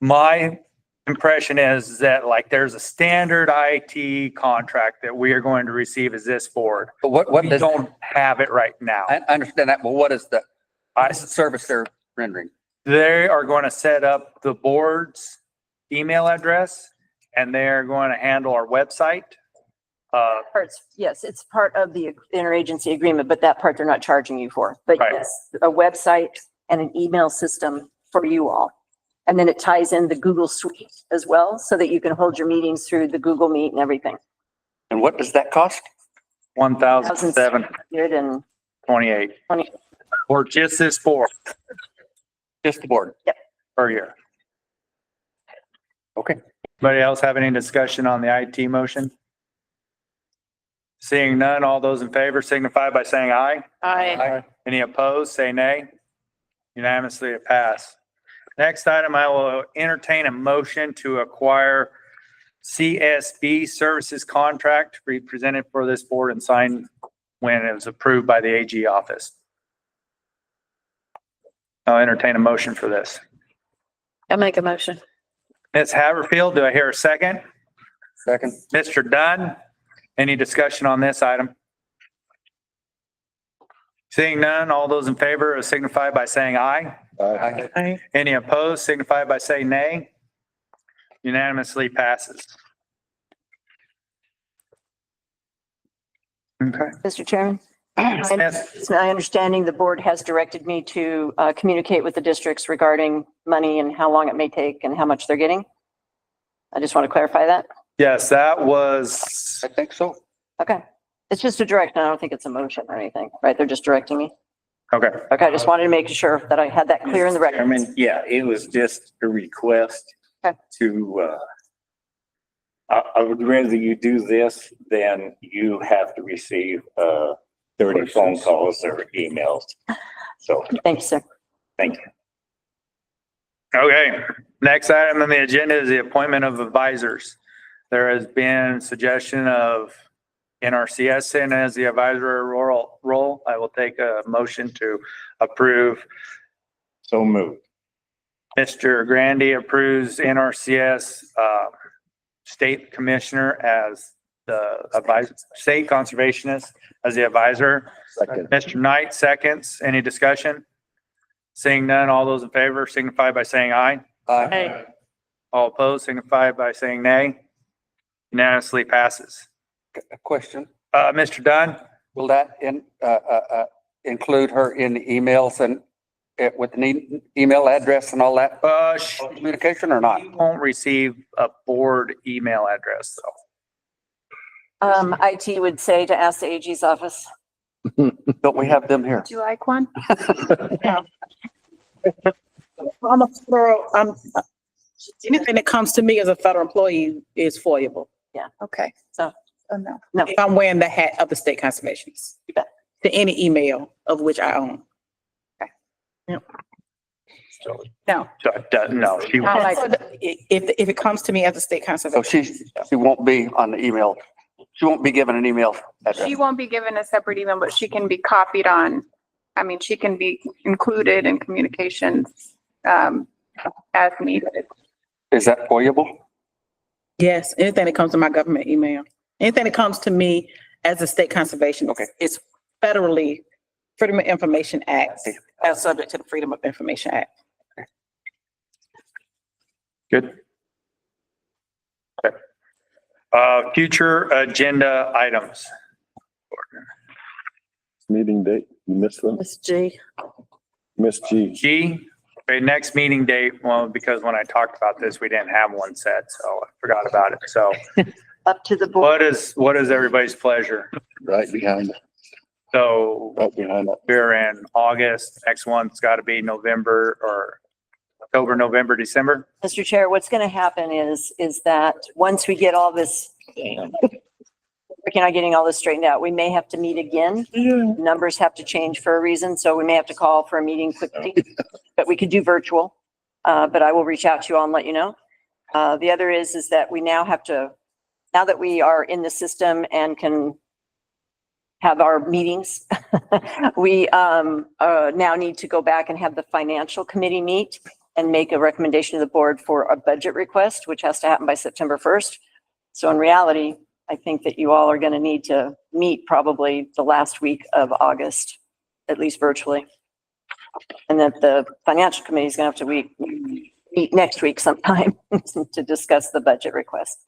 My impression is that like there's a standard IT contract that we are going to receive as this board. But what We does, don't have it right now. I understand that, but what is the service they're rendering? They are going to set up the board's email address and they're going to handle our website. Parts, yes, it's part of the interagency agreement, but that part they're not charging you for. But Right. yes, a website and an email system for you all. And then it ties in the Google Suite as well, so that you can hold your meetings through the Google Meet and everything. And what does that cost? $1,728 And 20, for just this board Just the board? Yep. per year. Okay. Anybody else have any discussion on the IT motion? Seeing none, all those in favor signify by saying aye. I, Any opposed, say nay. Unanimously pass. Next item, I will entertain a motion to acquire CSB Services contract, be presented for this board and signed when it was approved by the AG office. I'll entertain a motion for this. I make a motion. Ms. Haverfield, do I hear a second? Second. Mr. Dunn, any discussion on this item? Seeing none, all those in favor signify by saying aye. Aye. Any opposed signify by saying nay. Unanimously passes. Okay. Mr. Chairman, Smith, it's my understanding the board has directed me to communicate with the districts regarding money and how long it may take and how much they're getting. I just want to clarify that. yes, that was, I think so. Okay. It's just a direction. I don't think it's a motion or anything, right? They're just directing me. okay. Okay, I just wanted to make sure that I had that clear in the I record. mean, yeah, it was just a request Okay. to, I would rather you do this than you have to receive, 30 phone calls or emails. So, Thank you, sir. thank you. Okay, next item on the agenda is the appointment of advisors. There has been suggestion of NRCS in as the advisory role. I will take a motion to approve. So moved. Mr. Grandy approves NRCS State Commissioner as the advisor, State Conservationist as the advisor. Second. Mr. Knight seconds. Any discussion? Seeing none, all those in favor signify by saying aye. Aye. All opposed signify by saying nay. Unanimously passes. A question. Mr. Dunn? Will that include her in the emails and with an email address and all that She communication or not? won't receive a board email address though. IT would say to ask the AG's office. Don't we have them here? Do you like one? I'm a federal, anything that comes to me as a federal employee is foiable. Okay. So- Oh, no. No, If I'm wearing the hat of the state conservationists. You bet. To any email of which I own. No. No, she Not won't. like- If it comes to me as a state So conservation. she won't be on the email. She won't be given an email address. She won't be given a separate email, but she can be copied on, I mean, she can be included in communications as needed. Is that foiable? Yes, anything that comes to my government email, anything that comes to me as a state conservation. Okay. Is federally Freedom of Information Act, as subject to the Freedom of Information Act. Good. Okay. Future agenda items. Meeting date, you missed one? Ms. G. Miss G. G, Okay, next meeting date, well, because when I talked about this, we didn't have one set, so I forgot about it. So Up to the board. what is everybody's pleasure? Right behind it, So right behind it. we're in August, next one's got to be November or October, November, December. Mr. Chair, what's going to happen is that once we get all this, working on getting all this straightened out, we may have to meet again. Numbers have to change for a reason, so we may have to call for a meeting quickly, but we could do virtual. But I will reach out to you all and let you know. The other is that we now have to, now that we are in the system and can have our meetings, we now need to go back and have the financial committee meet and make a recommendation to the board for a budget request, which has to happen by September 1st. So in reality, I think that you all are going to need to meet probably the last week of August, at least virtually. And that the financial committee is going to have to meet next week sometime to discuss the budget request.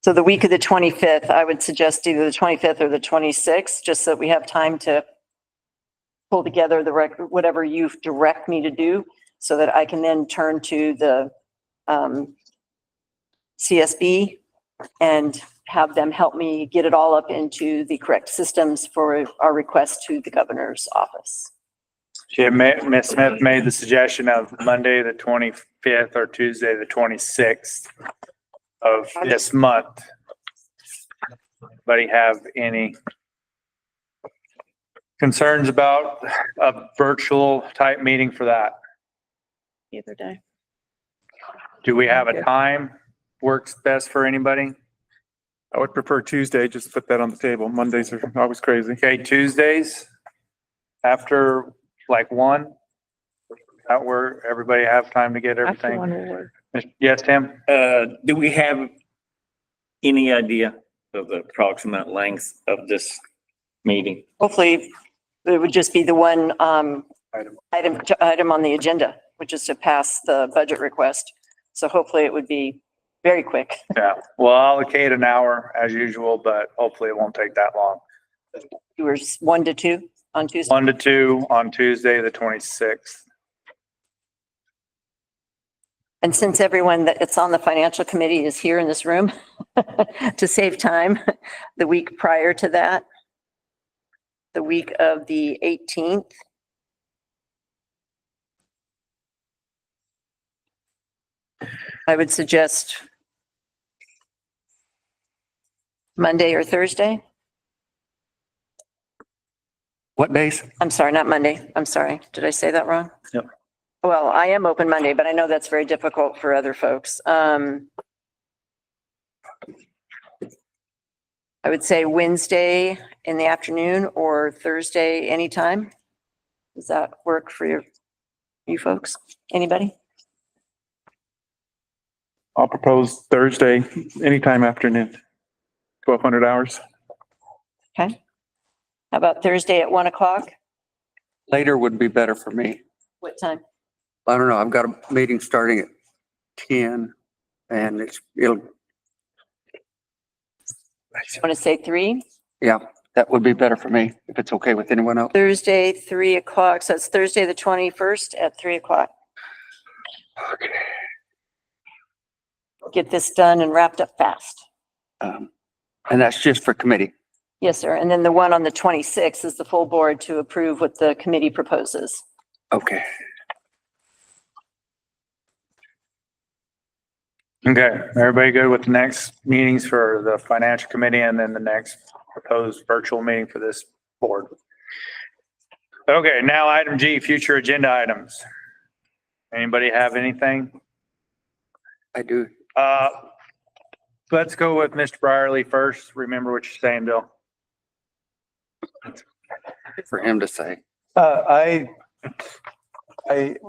So the week of the 25th, I would suggest either the 25th or the 26th, just so that we have time to pull together the whatever you direct me to do, so that I can then turn to the CSB and have them help me get it all up into the correct systems for our request to the governor's office. Ms. Smith made the suggestion of Monday, the 25th or Tuesday, the 26th of this month. Anybody have any concerns about a virtual type meeting for that? Either day. Do we have a time works best for anybody? I would prefer Tuesday, just put that on the table. Mondays are always crazy. Okay, Tuesdays after like 1, that where everybody have time to get After everything. 1 will work. Yes, Tim? Do we have any idea of the approximate length of this meeting? Hopefully, it would just be the one item on the agenda, which is to pass the budget request. So hopefully it would be very quick. Yeah, we'll allocate an hour as usual, but hopefully it won't take that long. You were 1 to 2 on Tuesday. 1 to 2 on Tuesday, the 26th. And since everyone that's on the financial committee is here in this room, to save time, the week prior to that, the week of the 18th. I would suggest Monday or Thursday. What days? I'm sorry, not Monday. I'm sorry. Did I say that wrong? Yep. Well, I am open Monday, but I know that's very difficult for other folks. I would say Wednesday in the afternoon or Thursday anytime. Does that work for you folks? Anybody? I'll propose Thursday, anytime afternoon, 1200 hours. Okay. How about Thursday at 1 o'clock? Later would be better for me. What time? I don't know. I've got a meeting starting at 10 and it'll, Want to say 3? yeah, that would be better for me if it's okay with anyone else. Thursday, 3 o'clock. So it's Thursday, the 21st at 3 o'clock. Okay. Get this done and wrapped up fast. And that's just for committee. Yes, sir. And then the one on the 26th is the full board to approve what the committee proposes. Okay. Okay, everybody good with the next meetings for the financial committee and then the next proposed virtual meeting for this board? Okay, now item G, future agenda items. Anybody have anything? I do. Let's go with Mr. Brierly first. Remember what you're saying, Bill. For him to say. I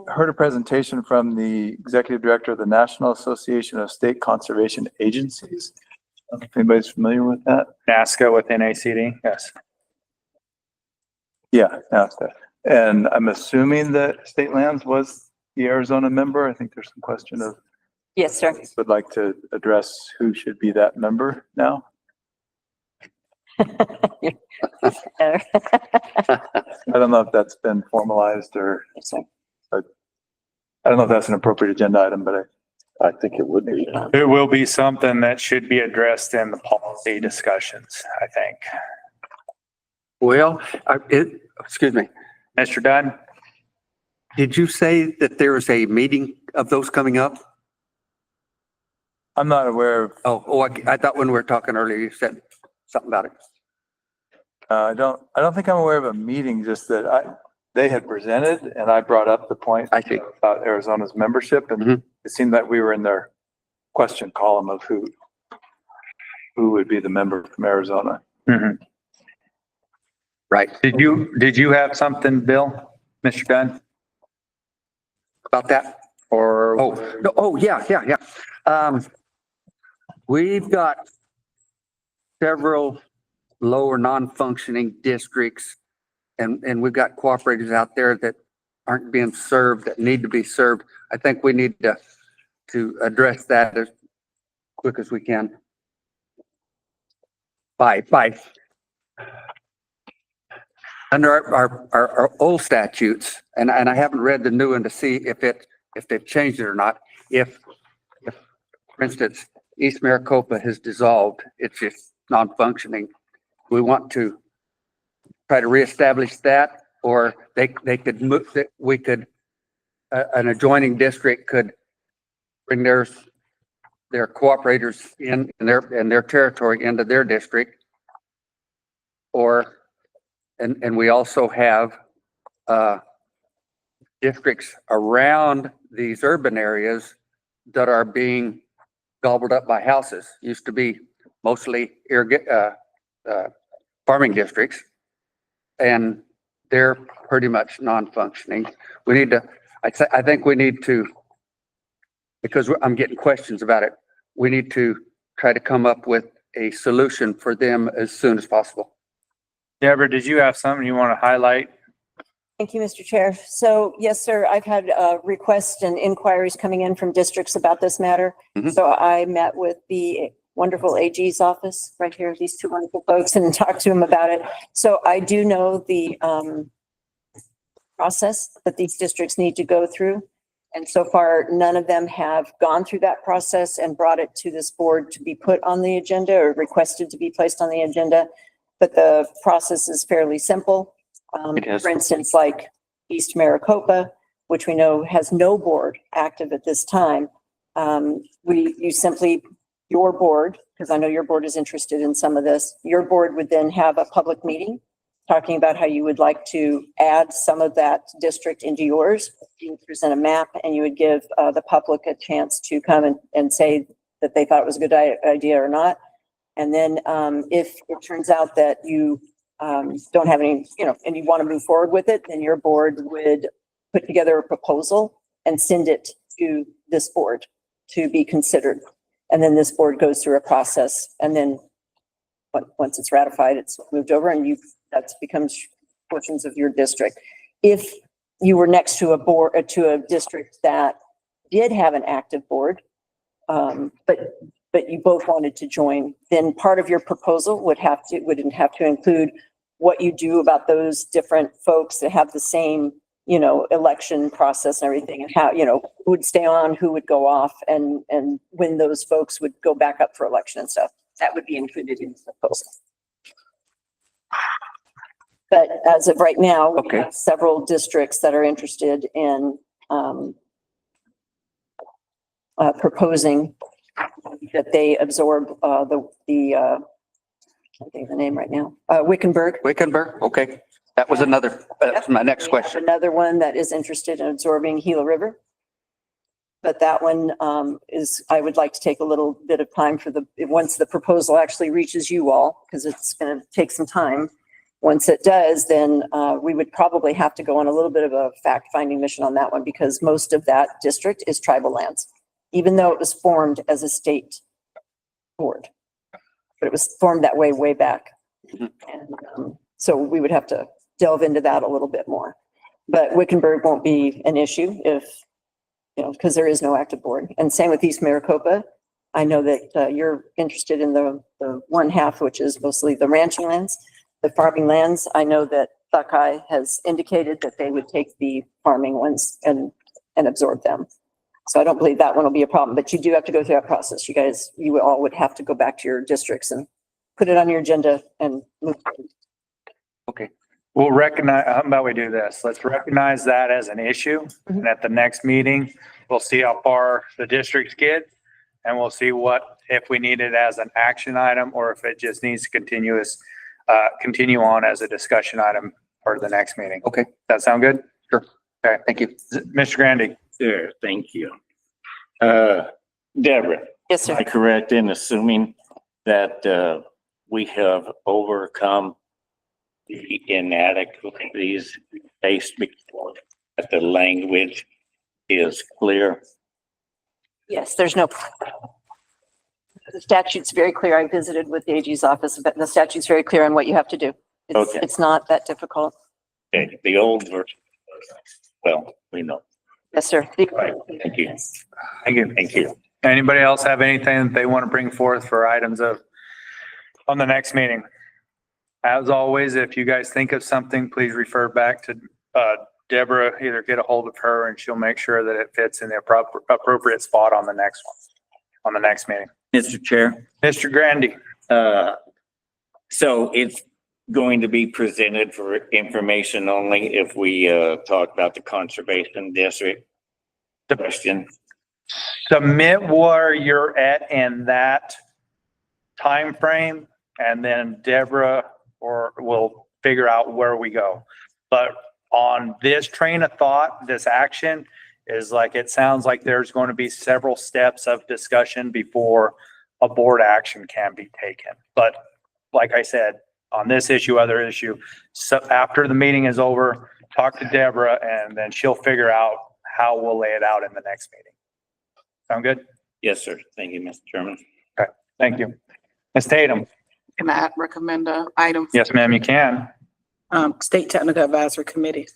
heard a presentation from the executive director of the National Association of State Conservation Agencies. I don't know if anybody's familiar with that. NASCA with NACD, yes. Yeah, NASCA. And I'm assuming that State Lands was the Arizona member. I think there's some question of Yes, sir. would like to address who should be that member now. I don't know if that's been formalized or, I don't know if that's an appropriate agenda item, but I think it would be. It will be something that should be addressed in the policy discussions, I think. Well, excuse me, Mr. Dunn? did you say that there is a meeting of those coming up? I'm not aware of, I thought when we were talking earlier, you said something about it. I don't think I'm aware of a meeting, just that they had presented and I brought up the point I see. about Arizona's membership and Mhm. it seemed that we were in their question column of who would be the member from Arizona. Right, Did you have something, Bill, Mr. Dunn? about that? Or? Yeah. We've got several lower non-functioning districts and we've got cooperators out there that aren't being served, that need to be served. I think we need to address that as quick as we can. By under our old statutes, and I haven't read the new one to see if they've changed it or not. If for instance, East Maricopa has dissolved, it's just non-functioning. We want to try to reestablish that, or they could move, that we could, an adjoining district could bring their cooperators in their territory into their district. Or, and we also have, districts around these urban areas that are being gobbled up by houses. Used to be mostly farming districts, and they're pretty much non-functioning. We need to, I think we need to, because I'm getting questions about it, we need to try to come up with a solution for them as soon as possible. Deborah, did you have something you want to highlight? Thank you, Mr. Chair. So yes, sir, I've had requests and inquiries coming in from districts about this matter. Mhm. So I met with the wonderful AG's office right here, these two wonderful folks, and talked to them about it. So I do know the process that these districts need to go through. And so far, none of them have gone through that process and brought it to this board to be put on the agenda or requested to be placed on the agenda. But the process is fairly simple. It is. For instance, like East Maricopa, which we know has no board active at this time. You simply, your board, because I know your board is interested in some of this, your board would then have a public meeting talking about how you would like to add some of that district into yours. You would present a map and you would give the public a chance to come and say that they thought it was a good idea or not. And then if it turns out that you don't have any, and you want to move forward with it, then your board would put together a proposal and send it to this board to be considered. And then this board goes through a process, and then once it's ratified, it's moved over and that becomes portions of your district. If you were next to a board, to a district that did have an active board, but you both wanted to join, then part of your proposal would have to include what you do about those different folks that have the same, election process and everything, and how, who would stay on, who would go off, and when those folks would go back up for election and stuff. That would be included in the proposal. But as of right now, we have several districts that are interested in proposing that they absorb I can't think of the name right now, Wickenburg. Wickenburg, okay. That was that's my next We have question. Another one that is interested in absorbing Gila River. But that one I would like to take a little bit of time once the proposal actually reaches you all, because it's going to take some time. Once it does, then we would probably have to go on a little bit of a fact-finding mission on that one, because most of that district is tribal lands, even though it was formed as a state board. But it was formed that way back. Mhm. And so we would have to delve into that a little bit more. But Wickenburg won't be an issue if you know, because there is no active board. And same with East Maricopa. I know that you're interested in the one half, which is mostly the ranching lands, the farming lands. I know that Buckeye has indicated that they would take the farming ones and absorb them. So I don't believe that one will be a problem, but you do have to go through that process. You guys, you all would have to go back to your districts and put it on your agenda and move. We'll recognize, how about we do this? Let's recognize that as an issue. And at the next meeting, we'll see how far the districts get. And we'll see what, if we need it as an action item or if it just needs to continue on as a discussion item for the next meeting. Okay. That sound good? Sure. Okay. Thank you. Mr. Grandy? Sure, thank you. Deborah, Yes, sir. am I correct in assuming that we have overcome the inadequacies based before that the language is clear? Yes, there's no. The statute's very clear. I visited with the AG's office, but the statute's very clear on what you have to do. Okay. It's not that difficult. Okay, the old version, well, we know. Yes, sir. Right, thank you. Thank you. Thank you. Anybody else have anything that they want to bring forth for items on the next meeting? As always, if you guys think of something, please refer back to Deborah, either get a hold of her and she'll make sure that it fits in the appropriate spot on the next meeting. Mr. Chair, Mr. Grandy? so it's going to be presented for information only if we talk about the conservation district question. Submit where you're at in that time frame, and then Deborah will figure out where we go. But on this train of thought, this action is like, it sounds like there's going to be several steps of discussion before a board action can be taken. But like I said, on this issue, other issue, so after the meeting is over, talk to Deborah and then she'll figure out how we'll lay it out in the next meeting. Sound good? Yes, sir. Thank you, Mr. Chairman. Okay, thank you. Ms. Tatum? Can I recommend a item? Yes, ma'am, you can. State Technical Advisory Committee.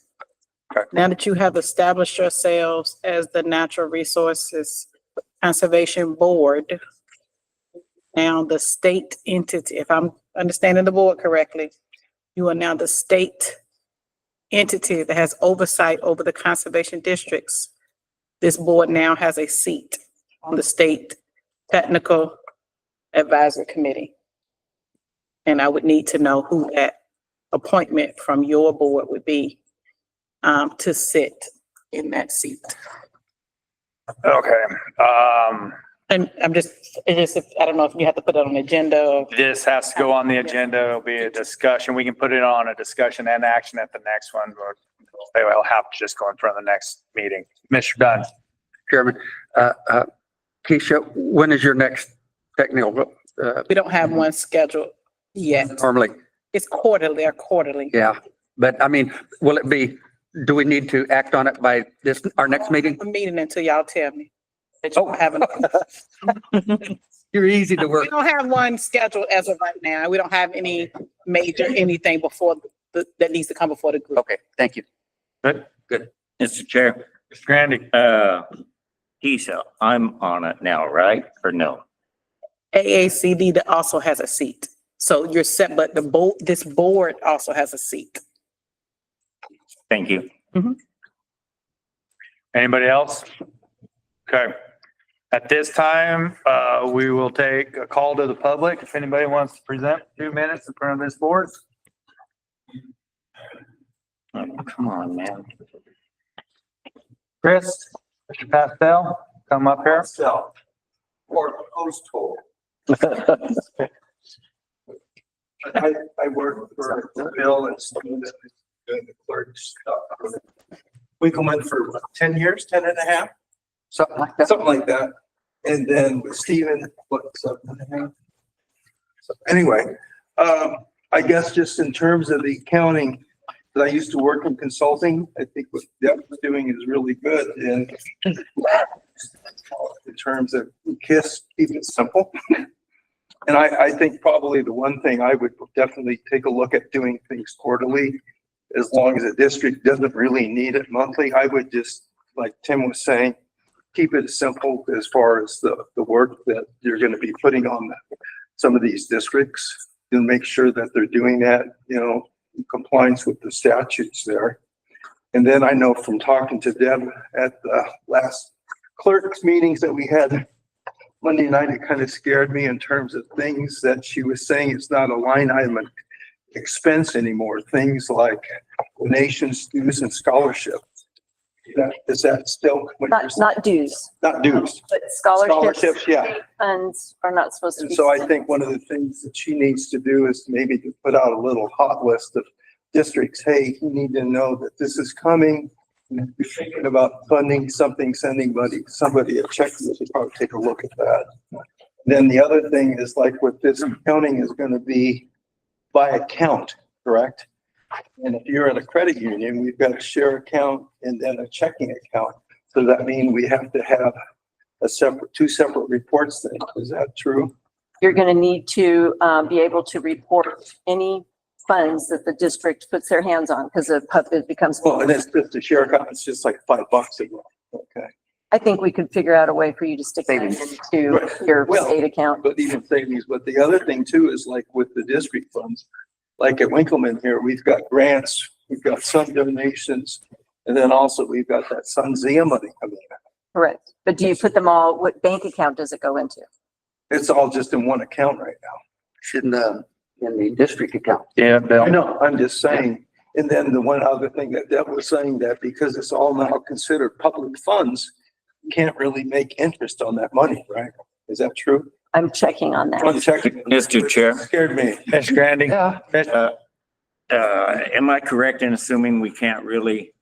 Okay. Now that you have established yourselves as the Natural Resources Conservation Board, now the state entity, if I'm understanding the board correctly, you are now the state entity that has oversight over the conservation districts. This board now has a seat on the State Technical Advisory Committee. And I would need to know who that appointment from your board would be to sit in that seat. Okay, And I don't know if you have to put it on the agenda or. this has to go on the agenda. It'll be a discussion. We can put it on a discussion and action at the next one, but I'll have to just go in front of the next meeting. Mr. Dunn? Chairman, Keisha, when is your next technical, We don't have one scheduled yet. normally? It's quarterly or quarterly. Yeah, but I mean, will it be, do we need to act on it by our next meeting? A meeting until y'all tell me. That you Oh. haven't. You're easy to We work. don't have one scheduled as of right now. We don't have any major, anything before that needs to come before the group. Okay, thank you. Good. Mr. Chair, Mr. Grandy? Keisha, I'm on it now, right? Or no? AACD that also has a seat. So you're set, but this board also has a seat. Thank you. Anybody else? Okay. At this time, we will take a call to the public. If anybody wants to present 2 minutes in front of this board. Oh, come on, man. Chris, Mr. Pastel, come up here. Or postal. I work for Bill and Steve doing the clerk's stuff. Winkleman for what, 10 years, 10 and a half, Something like that. something like that. And then with Steven, what, 7 and a half? So anyway, I guess just in terms of the accounting, that I used to work in consulting, I think what Deb was doing is really good in terms of KISS, keep it simple. And I think probably the one thing I would definitely take a look at doing things quarterly, as long as a district doesn't really need it monthly. I would just, like Tim was saying, keep it simple as far as the work that you're gonna be putting on some of these districts and make sure that they're doing that, you know, in compliance with the statutes there. And then I know from talking to Deb at the last clerks meetings that we had Monday night, it kind of scared me in terms of things that she was saying it's not a line item expense anymore. Things like donations, dues, and scholarships. Is that still? what you're saying? Not dues, Not dues. but scholarships. Scholarships, yeah. Funds are not supposed to And be. so I think one of the things that she needs to do is maybe to put out a little hot list of districts. Hey, you need to know that this is coming. You're thinking about funding something, sending somebody a check. You should probably take a look at that. Then the other thing is like with this accounting is going to be by account, correct? And if you're in a credit union, we've got a share account and then a checking account. So that means we have to have two separate reports then. Is that true? You're going to need to be able to report any funds that the district puts their hands on because it becomes. Well, and it's just a share account. It's just like $5 a month. Okay. I think we could figure out a way for you to stick that into Right. your Well, state account. But even savings, but the other thing too is like with the district funds, like at Winkleman here, we've got grants, we've got some donations, and then also we've got that Sunzia money coming in. Correct. But do you put them all, what bank account does it go into? It's all just in one account right now. In the district account. Yeah, Bill. I know, I'm just saying. And then the one other thing that Deb was saying that because it's all now considered public funds, you can't really make interest on that money, right? Is that true? I'm checking on I'm that. checking. Mr. Chair, Scared me. Mr. Grandy? am I correct in assuming we can't really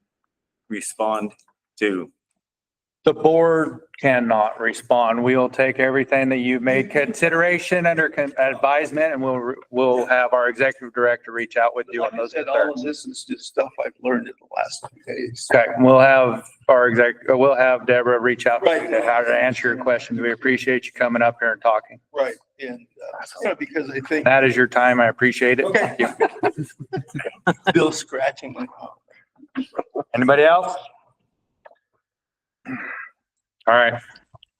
respond to? The board cannot respond. We'll take everything that you've made consideration under advisement and we'll have our executive director reach out with you on Like I those. said, all of this is just stuff I've learned in the last 2 days. Okay, we'll have we'll have Deborah reach out to you to how to answer your questions. We appreciate you coming up here and talking. Right, and, because I think That is your time. I appreciate it. Okay. Thank you. Bill's scratching my mouth. Anybody else? All right.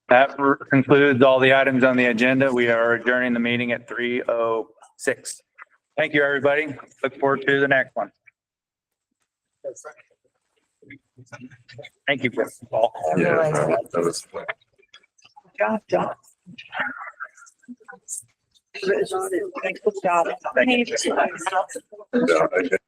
That concludes all the items on the agenda. We are adjourning the meeting at 3:06. Thank you, everybody. Look forward to the next one. Thank you, Paul. Yeah, that was. Good job. Yeah, I-